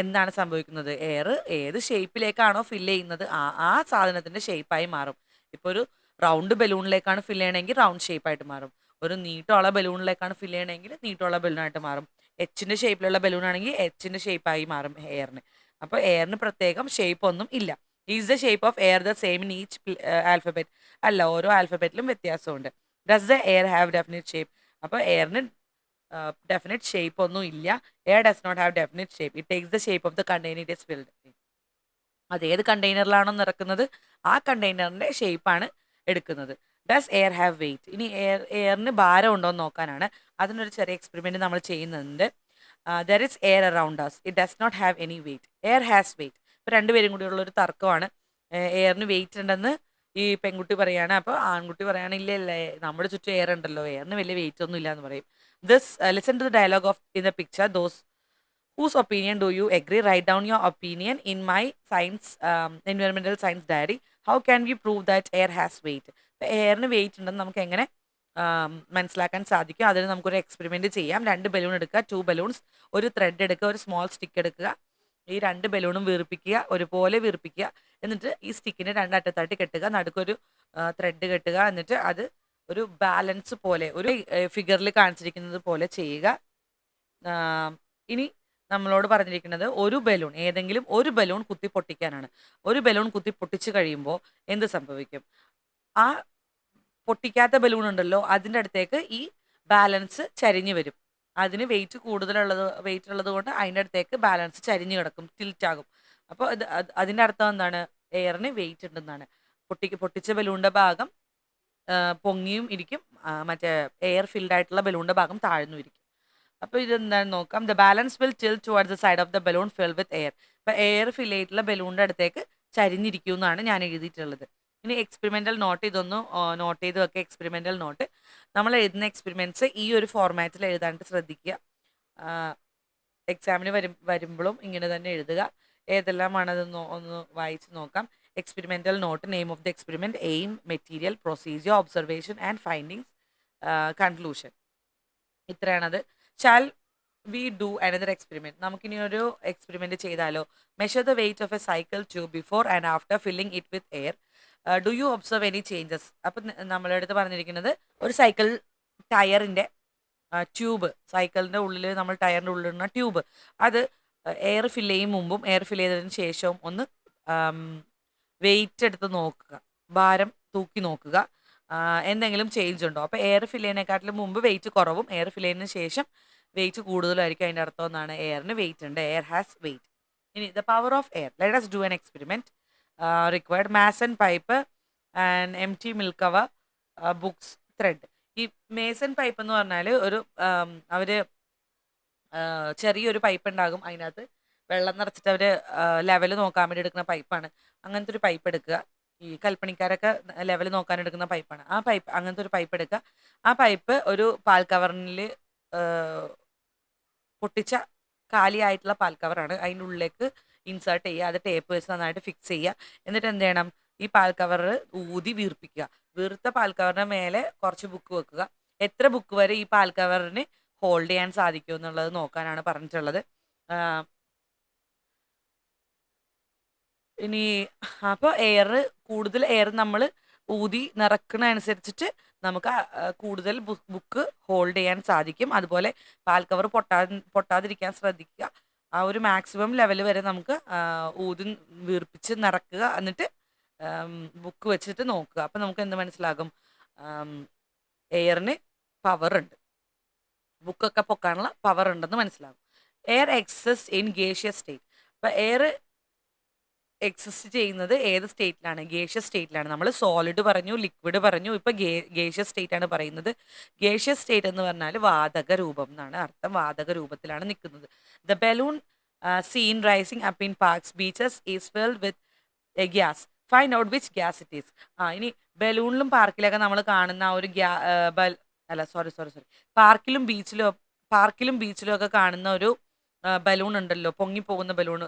എന്താണ് സംഭവിക്കുന്നത്? എയർ ഏത് ഷേപ്പിലേക്കാണോ ഫില്ല് ചെയ്യുന്നത് ആ സാധനത്തിൻ്റെ ഷേപ്പായി മാറും. ഇപ്പോൾ ഒരു റൗണ്ട് ബലൂണിലേക്കാണ് ഫില്ല് ചെയ്യണമെങ്കിൽ റൗണ്ട് ഷേപ്പായിട്ട് മാറും. ഒരു നീട്ടമുള്ള ബലൂണിലേക്കാണ് ഫില്ല് ചെയ്യണമെങ്കിൽ നീട്ടമുള്ള ബലൂണായിട്ട് മാറും. എച്ചിൻ്റെ ഷേപ്പിലുള്ള ബലൂൺ ആണെങ്കിൽ എച്ചിൻ്റെ ഷേപ്പായി മാറും എയറിന്. അപ്പോൾ എയറിന് പ്രത്യേകം ഷേപ്പ് ഒന്നും ഇല്ല. Is the shape of air the same in each alphabet? അല്ല, ഓരോ ആൽഫബറ്റിലും വ്യത്യാസമുണ്ട്. Does the air have definite shape? അപ്പോൾ എയറിന് ഡെഫിനിറ്റ് ഷേപ്പ് ഒന്നും ഇല്ല. Air does not have definite shape. It takes the shape of the container it is filled. അത് ഏത് കണ്ടെയ്നറിലാണോ നിറക്കുന്നത് ആ കണ്ടെയ്നറിൻ്റെ ഷേപ്പാണ് എടുക്കുന്നത്. Does air have weight? ഇനി എയറിന് ഭാരം ഉണ്ടോ എന്ന് നോക്കാനാണ്. അതിനൊരു ചെറിയ എക്സ്പെരിമെൻറ്റ് നമ്മൾ ചെയ്യുന്നുണ്ട്. There is air around us, it does not have any weight. Air has weight. ഇപ്പോൾ രണ്ടുപേരും കൂടിയുള്ളൊരു തർക്കമാണ്. എയറിന് വെയിറ്റ് ഉണ്ടെന്ന് ഈ പെൺകുട്ടി പറയാണ്, അപ്പോൾ ആൺകുട്ടി പറയുകയാണെങ്കിൽ ഇല്ല നമ്മുടെ ചുറ്റും എയർ ഉണ്ടല്ലോ, എയറിന് വലിയ വെയിറ്റ് ഒന്നും ഇല്ല എന്ന് പറയും. This listen to the dialogue of in the picture. Those whose opinion do you agree? Write down your opinion in my science environmental science diary. How can we prove that air has weight? എയറിന് weight ഉണ്ടെന്ന് നമുക്ക് എങ്ങനെ മനസ്സിലാക്കാൻ സാധിക്കും? അതിന് നമുക്കൊരു experiment ചെയ്യാം. 2 balloon എടുക്കുക, 2 ബലൂൺസ്, ഒരു ത്രെഡ് എടുക്കുക, ഒരു സ്മോൾ സ്റ്റിക്ക് എടുക്കുക. ഈ 2 ബലൂണും വീർപ്പിക്കുക, ഒരുപോലെ വീർപ്പിക്കുക. എന്നിട്ട് ഈ സ്റ്റിക്കിനെ 2 അറ്റത്തായിട്ട് കെട്ടുക, നടുക്കൊരു ത്രെഡ് കെട്ടുക. എന്നിട്ട് അത് ഒരു ബാലൻസ് പോലെ ഒരു ഫിഗറിൽ കാണിച്ചിരിക്കുന്നത് പോലെ ചെയ്യുക. ഇനി നമ്മളോട് പറഞ്ഞിരിക്കുന്നത് ഒരു ബലൂൺ, ഏതെങ്കിലും ഒരു ബലൂൺ കുത്തി പൊട്ടിക്കാനാണ്. ഒരു ബലൂൺ കുത്തി പൊട്ടിച്ചു കഴിയുമ്പോൾ എന്ത് സംഭവിക്കും? ആ പൊട്ടിക്കാത്ത ബലൂൺ ഉണ്ടല്ലോ, അതിൻ്റെ അടുത്തേക്ക് ഈ ബാലൻസ് ചരിഞ്ഞു വരും. അതിന് വെയിറ്റ് ഉള്ളത് കൊണ്ട് അതിൻ്റെ അടുത്തേക്ക് ബാലൻസ് ചരിഞ്ഞു കിടക്കും, ടിൽറ്റാകും. അപ്പോൾ അതിൻ്റെ അർത്ഥം എന്താണ്? എയറിന് വെയിറ്റ് ഉണ്ടെന്നാണ്. പൊട്ടിച്ച ബലൂണിൻ്റെ ഭാഗം പൊങ്ങിയും ഇരിക്കും, മറ്റേ എയർ ഫിൽഡ് ആയിട്ടുള്ള ബലൂണിൻ്റെ ഭാഗം താഴ്ന്നു ഇരിക്കും. അപ്പോൾ ഇതെന്താണെന്ന് നോക്കാം. The balance will tilt towards the side of the balloon filled with air. അപ്പോൾ എയർ ഫിൽ ചെയ്തിട്ടുള്ള ബലൂണിൻ്റെ അടുത്തേക്ക് ചരിഞ്ഞിരിക്കും എന്നാണ് ഞാൻ എഴുതിയിട്ടുള്ളത്. ഇനി എക്സ്പെരിമെൻ്റൽ നോട്ട്, ഇതൊന്ന് നോട്ട് ചെയ്ത് വെക്കുക. എക്സ്പെരിമെൻ്റൽ നോട്ട്, നമ്മൾ എഴുതുന്ന എക്സ്പെരിമെൻറ്റ്സ് ഈ ഒരു ഫോർമാറ്റിൽ എഴുതാനായിട്ട് ശ്രദ്ധിക്കുക. എക്സാമിന് വരുമ്പോഴും ഇങ്ങനെ തന്നെ എഴുതുക. ഏതെല്ലാമാണതെന്ന് ഒന്ന് വായിച്ച് നോക്കാം. Experimental note, name of the experiment, aim, material, procedure, observation and findings, conclusion. ഇത്രയാണത്. Shall we do another experiment? നമുക്കിനി ഒരു എക്സ്പെരിമെൻറ്റ് ചെയ്താലോ? Measure the weight of a cycle tube before and after filling it with air. Do you observe any changes? അപ്പം നമ്മളെ അടുത്ത് പറഞ്ഞിരിക്കുന്നത് ഒരു cycle ടയറിൻ്റെ ട്യൂബ്, സൈക്കിളിൻ്റെ ഉള്ളിൽ നമ്മൾ ടയറിൻ്റെ ഉള്ളിലിടുന്ന ട്യൂബ്, അത് എയർ ഫില്ല് ചെയ്യും മുമ്പും എയർ ഫില്ല് ചെയ്തതിന് ശേഷവും ഒന്ന് വെയിറ്റ് എടുത്ത് നോക്കുക, ഭാരം തൂക്കി നോക്കുക. എന്തെങ്കിലും ചേഞ്ച് ഉണ്ടോ? അപ്പോൾ എയർ ഫില്ല് ചെയ്യുന്നതിനെക്കാട്ടിലും മുമ്പ് വെയിറ്റ് കുറവും എയർ ഫില്ല് ചെയ്യുന്നതിന് ശേഷം വെയിറ്റ് കൂടുതലായിരിക്കും. അതിൻ്റെ അർത്ഥം എന്നാണ്? എയറിന് വെയിറ്റ് ഉണ്ട്, എയർ ഹാസ് വെയിറ്റ്. ഇനി the power of air. Let us do an experiment. Required mason pipe and എംറ്റി milk cover, books, thread. ഈ മേസൺ പൈപ്പ് എന്ന് പറഞ്ഞാൽ ഒരു അവർ ചെറിയൊരു പൈപ്പ് ഉണ്ടാകും, അതിനകത്ത് വെള്ളം നിറച്ചിട്ട് അവർ ലെവൽ നോക്കാൻ വേണ്ടി എടുക്കുന്ന പൈപ്പാണ്. അങ്ങനത്തെ ഒരു പൈപ്പ് എടുക്കുക. ഈ കൽപ്പണിക്കാരൊക്കെ ലെവൽ നോക്കാൻ എടുക്കുന്ന പൈപ്പാണ്. ആ പൈപ്പ്, അങ്ങനത്തെ ഒരു പൈപ്പ് എടുക്കുക. ആ പൈപ്പ് ഒരു പാൽ കവറിൽ പൊട്ടിച്ച കാലിയായിട്ടുള്ള പാൽ കവറാണ്, അതിൻ്റെ ഉള്ളിലേക്ക് ഇൻസേർട്ട് ചെയ്യുക. അത് ടേപ്പ് വെച്ച് നന്നായിട്ട് ഫിക്സ് ചെയ്യുക. എന്നിട്ട് എന്ത് ചെയ്യണം? ഈ പാൽ കവർ ഊതി വീർപ്പിക്കുക. വീർത്ത പാൽ കവറിൻ്റെ മേലെ കുറച്ച് ബുക്ക് വെക്കുക. എത്ര ബുക്ക് വരെ ഈ പാൽ കവറിന് ഹോൾഡ് ചെയ്യാൻ സാധിക്കും എന്നുള്ളത് നോക്കാനാണ് പറഞ്ഞിട്ടുള്ളത്. ഇനി അപ്പോൾ കൂടുതൽ എയർ നമ്മൾ ഊതി നിറക്കണനുസരിച്ചിട്ട് നമുക്ക് കൂടുതൽ ബുക്ക് ഹോൾഡ് ചെയ്യാൻ സാധിക്കും. അതുപോലെ പാൽ കവർ പൊട്ടാതിരിക്കാൻ ശ്രദ്ധിക്കുക. ആ ഒരു മാക്സിമം ലെവൽ വരെ നമുക്ക് ഊതി വീർപ്പിച്ച് നിറക്കുക. എന്നിട്ട് ബുക്ക് വെച്ചിട്ട് നോക്കുക. അപ്പം നമുക്ക് എന്ത് മനസ്സിലാകും? എയറിന് പവർ ഉണ്ട്, ബുക്കൊക്കെ പൊക്കാനുള്ള പവർ ഉണ്ടെന്ന് മനസ്സിലാകും. Air exist in gaseous state. അപ്പോൾ എയർ എക്സിസ്റ്റ് ചെയ്യുന്നത് ഏത് സ്റ്റേറ്റിലാണ്? ഗേഷ്യസ് സ്റ്റേറ്റിലാണ്. നമ്മൾ സോളിഡ് പറഞ്ഞു, ലിക്വിഡ് പറഞ്ഞു, ഇപ്പൊ ഗേഷ്യസ് സ്റ്റേറ്റ് ആണ് പറയുന്നത്. ഗേഷ്യസ് സ്റ്റേറ്റ് എന്ന് പറഞ്ഞാൽ വാതക രൂപം എന്നാണ് അർത്ഥം. വാതക രൂപത്തിലാണ് നിൽക്കുന്നത്. The balloon seen rising up in parks beaches is filled with a gas. Find out which gas it is. ഇനി ബലൂണിലും പാർക്കിലൊക്കെ നമ്മൾ കാണുന്ന ആ ഒരു അല്ല, സോറി, പാർക്കിലും ബീച്ചിലും ഒക്കെ കാണുന്ന ഒരു ബലൂൺ ഉണ്ടല്ലോ, പൊങ്ങിപ്പോകുന്ന ബലൂൺ.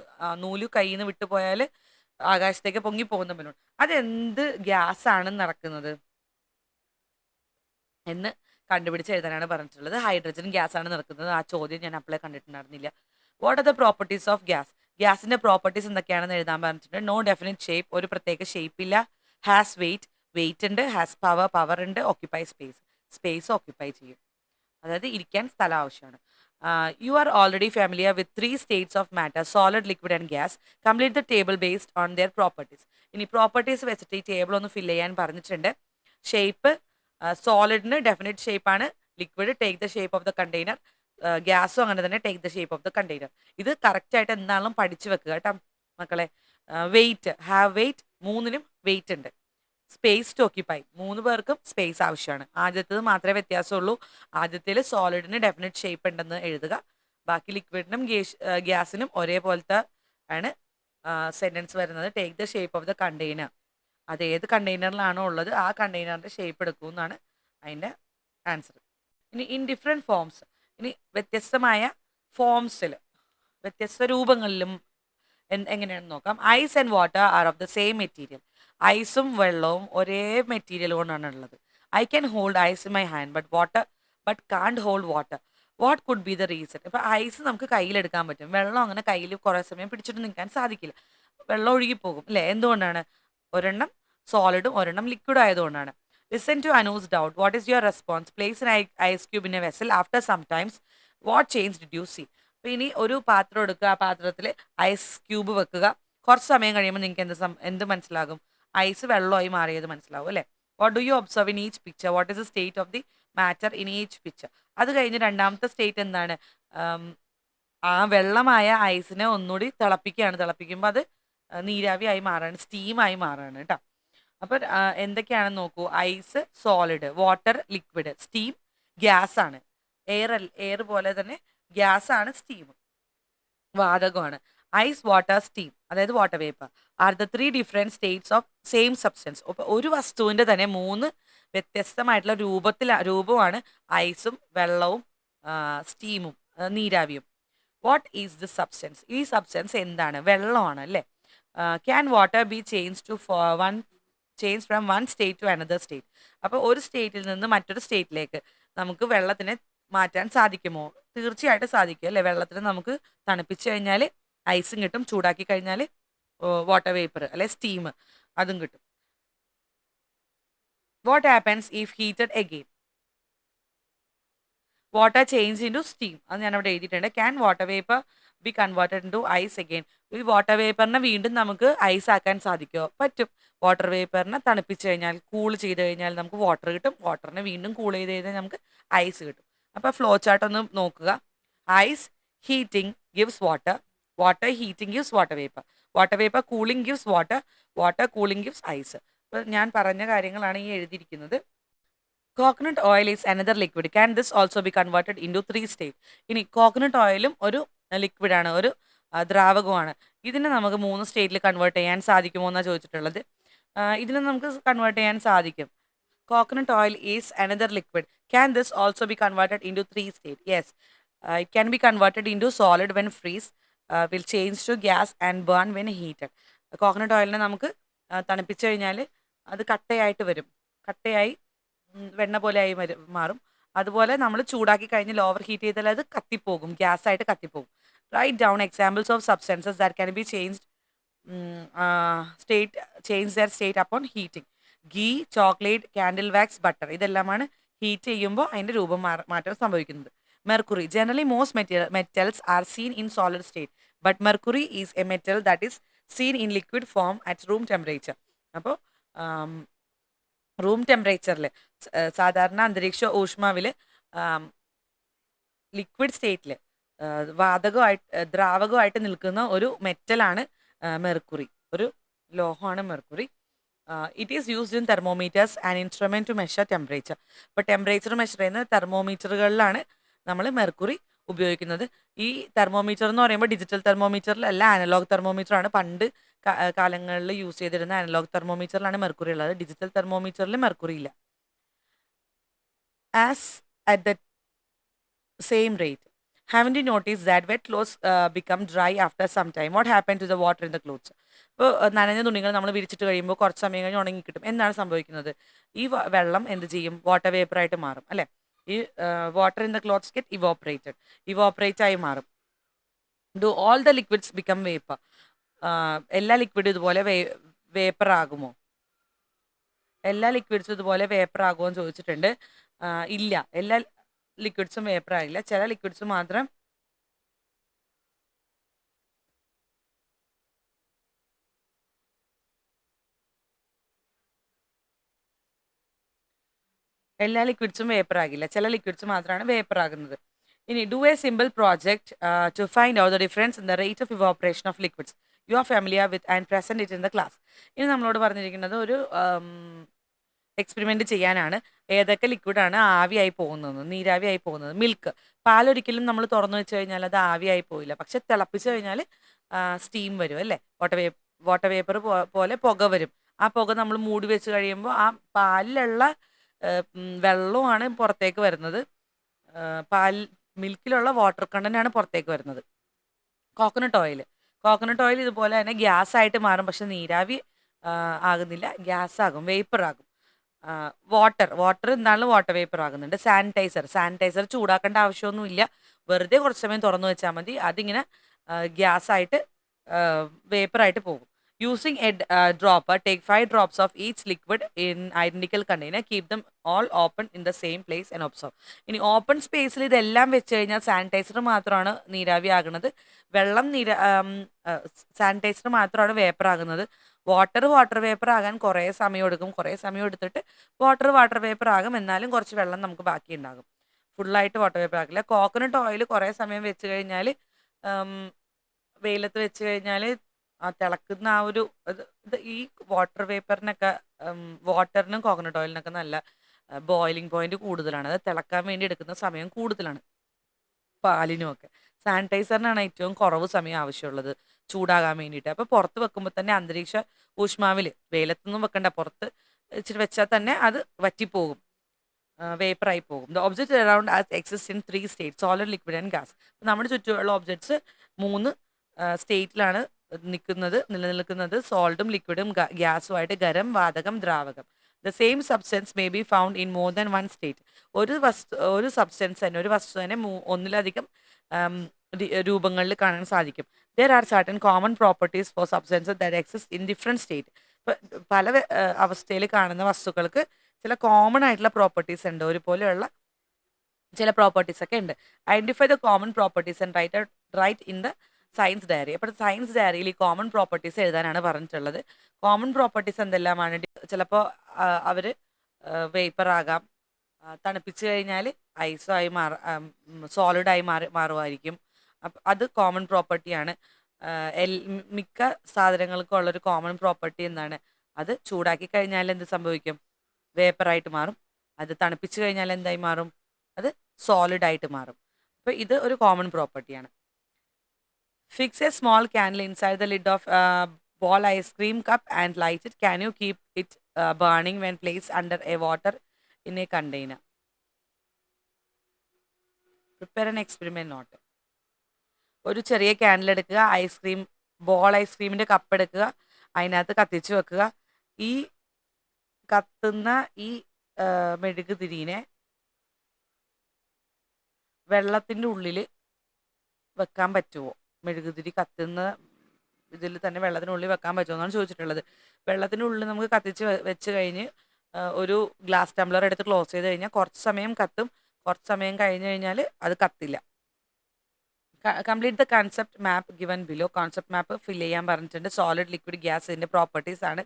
നൂല് കയ്യിൽ നിന്ന് വിട്ടുപോയാൽ ആകാശത്തേക്ക് പൊങ്ങിപ്പോകുന്ന ബലൂൺ. അതെന്ത് ഗ്യാസ് ആണ് നടക്കുന്നത് എന്ന് കണ്ടുപിടിച്ച് എഴുതാനാണ് പറഞ്ഞിട്ടുള്ളത്. ഹൈഡ്രജൻ ഗ്യാസ് ആണ് നടക്കുന്നത്. ആ ചോദ്യം ഞാൻ അപ്ലൈ കണ്ടിട്ടുണ്ടായിരുന്നില്ല. What are the properties of gas? ഗ്യാസിന്റെ പ്രോപ്പർട്ടീസ് എന്തൊക്കെയാണെന്ന് എഴുതാൻ പറഞ്ഞിട്ടുണ്ട്. നോ ഡെഫിനിറ്റ് ഷേപ്പ്, ഒരു പ്രത്യേക ഷേപ്പ് ഇല്ല. ഹാസ് വെയിറ്റ് ഉണ്ട്. ഹാസ് പവർ ഉണ്ട്. ഓക്യുപ്പൈ സ്പേസ് ഓക്യുപ്പൈ ചെയ്യും, അതായത് ഇരിക്കാൻ സ്ഥലം ആവശ്യമാണ്. You are already familiar with 3 states of matter, solid, liquid and gas. Complete the table based on their properties. ഇനി പ്രോപ്പർട്ടീസ് വെച്ചിട്ട് ഈ ടേബിൾ ഒന്ന് ഫില്ല് ചെയ്യാൻ പറഞ്ഞിട്ടുണ്ട്. ഷേപ്പ്, സോളിഡിന് ഡെഫിനിറ്റ് ഷേപ്പാണ്. Liquid take the shape of the container. ഗ്യാസും അങ്ങനെ തന്നെ take the shape of the container. ഇത് കറക്റ്റായിട്ട് എന്താണെങ്കിലും പഠിച്ചു വെക്കുക കേട്ടോ മക്കളെ. വെയിറ്റ്, മൂന്നിനും വെയിറ്റ് ഉണ്ട്. സ്പേസ് ടു ഓക്യുപ്പൈ, 3 പേർക്കും സ്പേസ് ആവശ്യമാണ്. ആദ്യത്തേത് മാത്രമേ വ്യത്യാസമുള്ളൂ. ആദ്യത്തിൽ സോളിഡിന് ഡെഫിനിറ്റ് ഷേപ്പ് ഉണ്ടെന്ന് എഴുതുക. ബാക്കി ലിക്വിഡിനും ഗ്യാസിനും ഒരേപോലത്തെ ആണ് സെന്റൻസ് വരുന്നത്. Take the shape of the container. അത് ഏത് കണ്ടെയ്നറിലാണോ ഉള്ളത് ആ കണ്ടെയ്നറിന്റെ ഷേപ്പ് എടുക്കും എന്നാണ് അതിൻ്റെ ആൻസർ. ഇനി ഇൻ ഡിഫറെൻറ്റ് ഫോംസ്, ഇനി വ്യത്യസ്തമായ ഫോംസിൽ, വ്യത്യസ്ത രൂപങ്ങളിലും എങ്ങനെയാണെന്ന് നോക്കാം. Ice and water are of the same material. ഐസും വെള്ളവും ഒരേ മെറ്റീരിയൽ കൊണ്ടാണ് ഉള്ളത്. I can hold ice in my hand but can't hold water. What could be the reason? ഇപ്പം ഐസ് നമുക്ക് കയ്യിലെടുക്കാൻ പറ്റും, വെള്ളം അങ്ങനെ കയ്യിൽ കുറേ സമയം പിടിച്ചിട്ട് നിൽക്കാൻ സാധിക്കില്ല. വെള്ളം ഒഴുകിപ്പോകും അല്ലേ? എന്തുകൊണ്ടാണ്? ഒരെണ്ണം സോളിഡും ഒരെണ്ണം ലിക്വിഡും ആയതുകൊണ്ടാണ്. Listen to Anu's doubt. What is your response? Place an ice cube in a vessel. After some times what change did you see? അപ്പോൾ ഇനി ഒരു പാത്രം എടുക്കുക, ആ പാത്രത്തിൽ ഐസ് ക്യൂബ് വെക്കുക. കുറച്ച് സമയം കഴിയുമ്പോൾ നിങ്ങൾക്ക് എന്ത് മനസ്സിലാകും? ഐസ് വെള്ളമായി മാറിയത് മനസ്സിലാവും അല്ലേ? What do you observe in each picture? What is the state of the matter in each picture? അത് കഴിഞ്ഞ് രണ്ടാമത്തെ സ്റ്റേറ്റ് എന്താണ്? ആ വെള്ളമായ ഐസിനെ ഒന്നുകൂടി തിളപ്പിക്കുമ്പോൾ അത് നീരാവിയായി മാറാണ്, സ്റ്റീമായി മാറാണ് കേട്ടോ. അപ്പം എന്തൊക്കെയാണെന്ന് നോക്കൂ. Ice solid, water liquid, steam gas ആണ്. എയർ പോലെ തന്നെ ഗ്യാസ് ആണ്, സ്റ്റീം വാതകമാണ്. ഐസ്, വാട്ടർ, സ്റ്റീം, അതായത് water vapour are the 3 different states of same substance. ഒരു വസ്തുവിൻ്റെ തന്നെ 3 വ്യത്യസ്തമായിട്ടുള്ള രൂപമാണ് ഐസും വെള്ളവും സ്റ്റീമും നീരാവിയും. What is the substance? ഈ സബ്സ്റ്റൻസ് എന്താണ്? വെള്ളമാണ് അല്ലേ? Can water be change from one state to another state? അപ്പോൾ ഒരു സ്റ്റേറ്റിൽ നിന്ന് മറ്റൊരു സ്റ്റേറ്റിലേക്ക് നമുക്ക് വെള്ളത്തിനെ മാറ്റാൻ സാധിക്കുമോ? തീർച്ചയായിട്ടും സാധിക്കും അല്ലേ? വെള്ളത്തിന് നമുക്ക് തണുപ്പിച്ച് കഴിഞ്ഞാൽ ഐസും കിട്ടും, ചൂടാക്കി കഴിഞ്ഞാൽ വാട്ടർ വേപ്പർ അല്ലെ സ്റ്റീം അതും കിട്ടും. What happens if heated again? Water change into steam, അത് ഞാൻ അവിടെ എഴുതിയിട്ടുണ്ട്. Can water vapour be converted into ice again? ഈ വാട്ടർ വേപ്പറിനെ വീണ്ടും നമുക്ക് ഐസ് ആക്കാൻ സാധിക്കുമോ? പറ്റും. വാട്ടർ വേപ്പറിനെ തണുപ്പിച്ച് കഴിഞ്ഞാൽ, കൂൾ ചെയ്ത് കഴിഞ്ഞാൽ നമുക്ക് വാട്ടർ കിട്ടും. വാട്ടറിനെ വീണ്ടും കൂൾ ചെയ്ത് കഴിഞ്ഞാൽ നമുക്ക് ഐസ് കിട്ടും. അപ്പോൾ ഫ്ലോ ചാർട്ട് ഒന്ന് നോക്കുക. Ice heating gives water, water heating gives water vapour, water vapour cooling gives water, water cooling gives ice. അപ്പോൾ ഞാൻ പറഞ്ഞ കാര്യങ്ങളാണ് ഈ എഴുതിയിരിക്കുന്നത്. Coconut oil is another liquid. Can this also be converted into 3 state? ഇനി coconut ഓയിലും ഒരു ലിക്വിഡാണ്, ഒരു ദ്രാവകമാണ്. ഇതിനെ നമുക്ക് 3 സ്റ്റേറ്റിൽ കൺവേർട്ട് ചെയ്യാൻ സാധിക്കുമോ എന്നാണ് ചോദിച്ചിട്ടുള്ളത്. ഇതിനെ നമുക്ക് കൺവേർട്ട് ചെയ്യാൻ സാധിക്കും. Coconut oil is another liquid. Can this also be converted into 3 state? Yes, it can be converted into solid when freeze, will change to gas and burn when heated. Coconut ഓയിലിനെ നമുക്ക് തണുപ്പിച്ച് കഴിഞ്ഞാൽ അത് കട്ടയായിട്ട് വരും, കട്ടയായി വെണ്ണ പോലെ ആയി മാറും. അതുപോലെ നമ്മൾ ചൂടാക്കി കഴിഞ്ഞ് ഓവർ ഹീറ്റ് ചെയ്താൽ അത് കത്തിപ്പോകും, ഗ്യാസായിട്ട് കത്തിപ്പോകും. Right down examples of substances that can be change their state upon heating. Ghee, chocolate, candle wax, butter, ഇതെല്ലാമാണ് ഹീറ്റ് ചെയ്യുമ്പോൾ അതിൻ്റെ രൂപം മാറ്റം സംഭവിക്കുന്നത്. Mercury. Generally most metals are seen in solid state, but mercury is a metal that is seen in liquid form at room temperature. അപ്പോൾ room ടെമ്പറേച്ചറിൽ, സാധാരണ അന്തരീക്ഷ ഊഷ്മാവിൽ, ലിക്വിഡ് സ്റ്റേറ്റിൽ ദ്രാവകമായിട്ട് നിൽക്കുന്ന ഒരു മെറ്റലാണ് മെർക്കുറി. ഒരു ലോഹമാണ് mercury. It is used in thermometers and instrument to measure temperature. ഇപ്പോൾ ടെമ്പറേച്ചർ മെഷർ ചെയ്യുന്ന തെർമോമീറ്ററുകളിലാണ് നമ്മൾ മെർക്കുറി ഉപയോഗിക്കുന്നത്. ഈ തെർമോമീറ്റർ എന്ന് പറയുമ്പോൾ ഡിജിറ്റൽ തെർമോമീറ്ററിലല്ല, അനലോഗ് തെർമോമീറ്ററാണ്. പണ്ട് കാലങ്ങളിൽ യൂസ് ചെയ്തിരുന്ന അനലോഗ് തെർമോമീറ്ററിലാണ് മെർക്കുറി ഉള്ളത്. ഡിജിറ്റൽ തെർമോമീറ്ററിൽ മെർക്കുറി ഇല്ല. As at the same rate. Haven't you noticed that wet clothes become dry after some time? What happened to the water in the clothes? ഇപ്പോൾ നനഞ്ഞ തുണികൾ നമ്മൾ വിരിച്ചിട്ട് കഴിയുമ്പോൾ കുറച്ച് സമയം കഴിഞ്ഞ് ഉണങ്ങി കിട്ടും. എന്താണ് സംഭവിക്കുന്നത്? ഈ വെള്ളം എന്ത് ചെയ്യും? വാട്ടർ വേപ്പറായിട്ട് മാറും അല്ലേ? ഈ water in the clothes get evaporate ആയി മാറും. Do all the liquids become vapour? എല്ലാ ലിക്വിഡും ഇതുപോലെ വേപ്പർ ആകുമോ? എല്ലാ ലിക്വിഡ്സും ഇതുപോലെ വേപ്പർ ആകുമോ എന്ന് ചോദിച്ചിട്ടുണ്ട്. ഇല്ല, എല്ലാ ലിക്വിഡ്സും വേപ്പർ ആകില്ല. ചില ലിക്വിഡ്സ് മാത്രം എല്ലാ ലിക്വിഡ്സും വേപ്പർ ആകില്ല. ചില ലിക്വിഡ്സ് മാത്രമാണ് വേപ്പർ ആകുന്നത്. ഇനി do a simple project to find out the difference in the rate of evaporation of liquids you are familiar with and present it in the class. ഇനി നമ്മളോട് പറഞ്ഞിരിക്കുന്നത് ഒരു എക്സ്പെരിമെൻ്റ് ചെയ്യാനാണ്. ഏതൊക്കെ ലിക്വിഡാണ് ആവിയായി പോകുന്നത്, നീരാവിയായി പോകുന്നത്. മിൽക്ക്, പാലൊരിക്കലും നമ്മൾ തുറന്നു വെച്ച് കഴിഞ്ഞാൽ അത് ആവിയായി പോയില്ല. പക്ഷെ തിളപ്പിച്ച് കഴിഞ്ഞാൽ സ്റ്റീം വരും അല്ലേ? വാട്ടർ വേപ്പർ പോലെ പുക വരും. ആ പുക നമ്മൾ മൂടി വെച്ച് കഴിയുമ്പോൾ ആ പാലിലുള്ള വെള്ളമാണ് പുറത്തേക്ക് വരുന്നത്. മിൽക്കിലുള്ള വാട്ടർ കണ്ടൻ്റാണ് പുറത്തേക്ക് വരുന്നത്. കോക്കനട്ട് ഓയിൽ ഇതുപോലെ തന്നെ ഗ്യാസ് ആയിട്ട് മാറും. പക്ഷെ നീരാവി ആകുന്നില്ല, ഗ്യാസ് ആകും, വേപ്പർ ആകും. വാട്ടർ എന്താണെങ്കിലും വാട്ടർ വേപ്പർ ആകുന്നുണ്ട്. സാനിറ്റൈസർ ചൂടാക്കേണ്ട ആവശ്യമൊന്നുമില്ല. വെറുതെ കുറച്ച് സമയം തുറന്നു വെച്ചാൽ മതി. അതിങ്ങനെ ഗ്യാസ് ആയിട്ട് വേപ്പറായിട്ട് പോകും. Using A dropper, take 5 drops of each liquid in identical container, keep them all open in the same place and observe. ഇനി ഓപ്പൺ സ്പേസിൽ ഇതെല്ലാം വെച്ച് കഴിഞ്ഞാൽ സാനിറ്റൈസർ മാത്രമാണ് നീരാവി ആകുന്നത്. സാനിറ്റൈസർ മാത്രമാണ് വേപ്പർ ആകുന്നത്. വാട്ടർ വേപ്പർ ആകാൻ കുറേ സമയം എടുക്കും. കുറേ സമയം എടുത്തിട്ട് വാട്ടർ വേപ്പർ ആകും. എന്നാലും കുറച്ച് വെള്ളം നമുക്ക് ബാക്കി ഉണ്ടാകും. ഫുള്ളായിട്ട് വാട്ടർ വേപ്പർ ആക്കില്ല. കോക്കനട്ട് ഓയിൽ കുറേ സമയം വെച്ച് കഴിഞ്ഞാൽ, വെയിലത്ത് വെച്ച് കഴിഞ്ഞാൽ തിളക്കുന്ന ആ ഒരു ഈ വാട്ടർ വേപ്പറിനൊക്കെ, വാട്ടറിനും കോക്കനട്ട് ഓയിലിനൊക്കെ നല്ല ബോയിലിംഗ് പോയിന്റ് കൂടുതലാണ്. അത് തിളക്കാൻ വേണ്ടി എടുക്കുന്ന സമയം കൂടുതലാണ്. പാലിനുമൊക്കെ സാനിറ്റൈസറിനാണ് ഏറ്റവും കുറവ് സമയം ആവശ്യമുള്ളത് ചൂടാകാൻ വേണ്ടിയിട്ട്. അപ്പോൾ പുറത്ത് വെക്കുമ്പോൾ തന്നെ അന്തരീക്ഷ ഊഷ്മാവിൽ, വെയിലത്തൊന്നും വെക്കണ്ട, പുറത്ത് ഇച്ചിരി വെച്ചാൽ തന്നെ അത് വറ്റിപ്പോകും, വേപ്പറായി പോകും. The object around as exist in 3 states: solid, liquid and gas. നമ്മുടെ ചുറ്റുമുള്ള ഒബ്ജക്ട്സ് 3 സ്റ്റേറ്റിലാണ് നിലനിൽക്കുന്നത്. സോൾഡും ലിക്വിഡും ഗ്യാസുമായിട്ട്. ഖരം, വാതകം, ദ്രാവകം. The same substance may be found in more than 1 state. ഒരു സബ്സ്റ്റൻസ് തന്നെ, ഒരു വസ്തു തന്നെ ഒന്നിലധികം രൂപങ്ങളിൽ കാണാൻ സാധിക്കും. There are certain common properties for substances that exist in different state. പല അവസ്ഥയിൽ കാണുന്ന വസ്തുക്കൾക്ക് ചില കോമൺ ആയിട്ടുള്ള പ്രോപ്പർട്ടീസ് ഉണ്ട്, ഒരുപോലെയുള്ള ചില പ്രോപ്പർട്ടീസ് ഒക്കെ ഉണ്ട്. Identify the common properties and write in the science diary. അപ്പോൾ സയൻസ് ഡയറിയിൽ ഈ കോമൺ പ്രോപ്പർട്ടീസ് എഴുതാനാണ് പറഞ്ഞിട്ടുള്ളത്. കോമൺ പ്രോപ്പർട്ടീസ് എന്തെല്ലാമാണ്? ചിലപ്പോൾ അവർ വേപ്പർ ആകാം, തണുപ്പിച്ച് കഴിഞ്ഞാൽ ഐസായി സോളിഡായി മാറുമായിരിക്കും. അത് കോമൺ പ്രോപ്പർട്ടിയാണ്. മിക്ക സാധനങ്ങൾക്കും ഉള്ളൊരു കോമൺ പ്രോപ്പർട്ടി എന്താണ്? അത് ചൂടാക്കി കഴിഞ്ഞാൽ എന്ത് സംഭവിക്കും? വേപ്പറായിട്ട് മാറും. അത് തണുപ്പിച്ച് കഴിഞ്ഞാൽ എന്തായി മാറും? അത് സോളിഡായിട്ട് മാറും. അപ്പോൾ ഇത് ഒരു കോമൺ പ്രോപ്പർട്ടിയാണ്. Fix A small candle inside the lid of a ball ice cream cup and light it. Can you keep it burning when placed under a water in a container? Prepare an experiment note. ഒരു ചെറിയ candle എടുക്കുക, ball ഐസ്ക്രീമിൻ്റെ cup എടുക്കുക, അതിനകത്ത് കത്തിച്ച് വെക്കുക. ഈ കത്തുന്ന ഈ മെഴുകുതിരിനെ വെള്ളത്തിൻ്റെ ഉള്ളിൽ വെക്കാൻ പറ്റുമോ? മെഴുകുതിരി കത്തുന്ന ഇതിൽ തന്നെ വെള്ളത്തിനുള്ളിൽ വെക്കാൻ പറ്റുമോ എന്നാണ് ചോദിച്ചിട്ടുള്ളത്. വെള്ളത്തിനുള്ളിൽ നമുക്ക് കത്തിച്ച് വെച്ച് കഴിഞ്ഞ് ഒരു ഗ്ലാസ് ടംബ്ലർ എടുത്ത് ക്ലോസ് ചെയ്ത് കഴിഞ്ഞാൽ കുറച്ച് സമയം കത്തും. കുറച്ച് സമയം കഴിഞ്ഞ് കഴിഞ്ഞാൽ അത് കത്തില്ല. Complete the concept map given below. Concept map fill ചെയ്യാൻ പറഞ്ഞിട്ടുണ്ട്. സോളിഡ്, ലിക്വിഡ്, ഗ്യാസ് ഇതിൻ്റെ പ്രോപ്പർട്ടീസ് ആണ്.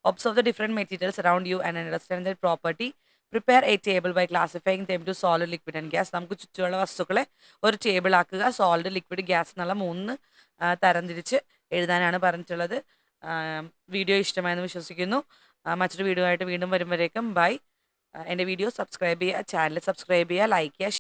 Observe the different materials around you and understand the property. Prepare a table by classifying them to solid, liquid and gas. നമുക്ക് ചുറ്റുമുള്ള വസ്തുക്കളെ ഒരു table ആക്കുക. Solid, liquid, gas എന്നുള്ള 3 തരംതിരിച്ച് എഴുതാനാണ് പറഞ്ഞിട്ടുള്ളത്. വീഡിയോ ഇഷ്ടമായെന്ന് വിശ്വസിക്കുന്നു. മറ്റൊരു വീഡിയോ ആയിട്ട് വീണ്ടും വരുമ്പോഴേക്കും ബൈ. എൻ്റെ വീഡിയോ സബ്സ്ക്രൈബ് ചെയ്യുക, ചാനൽ സബ്സ്ക്രൈബ് ചെയ്യുക, ലൈക്ക് ചെയ്യുക.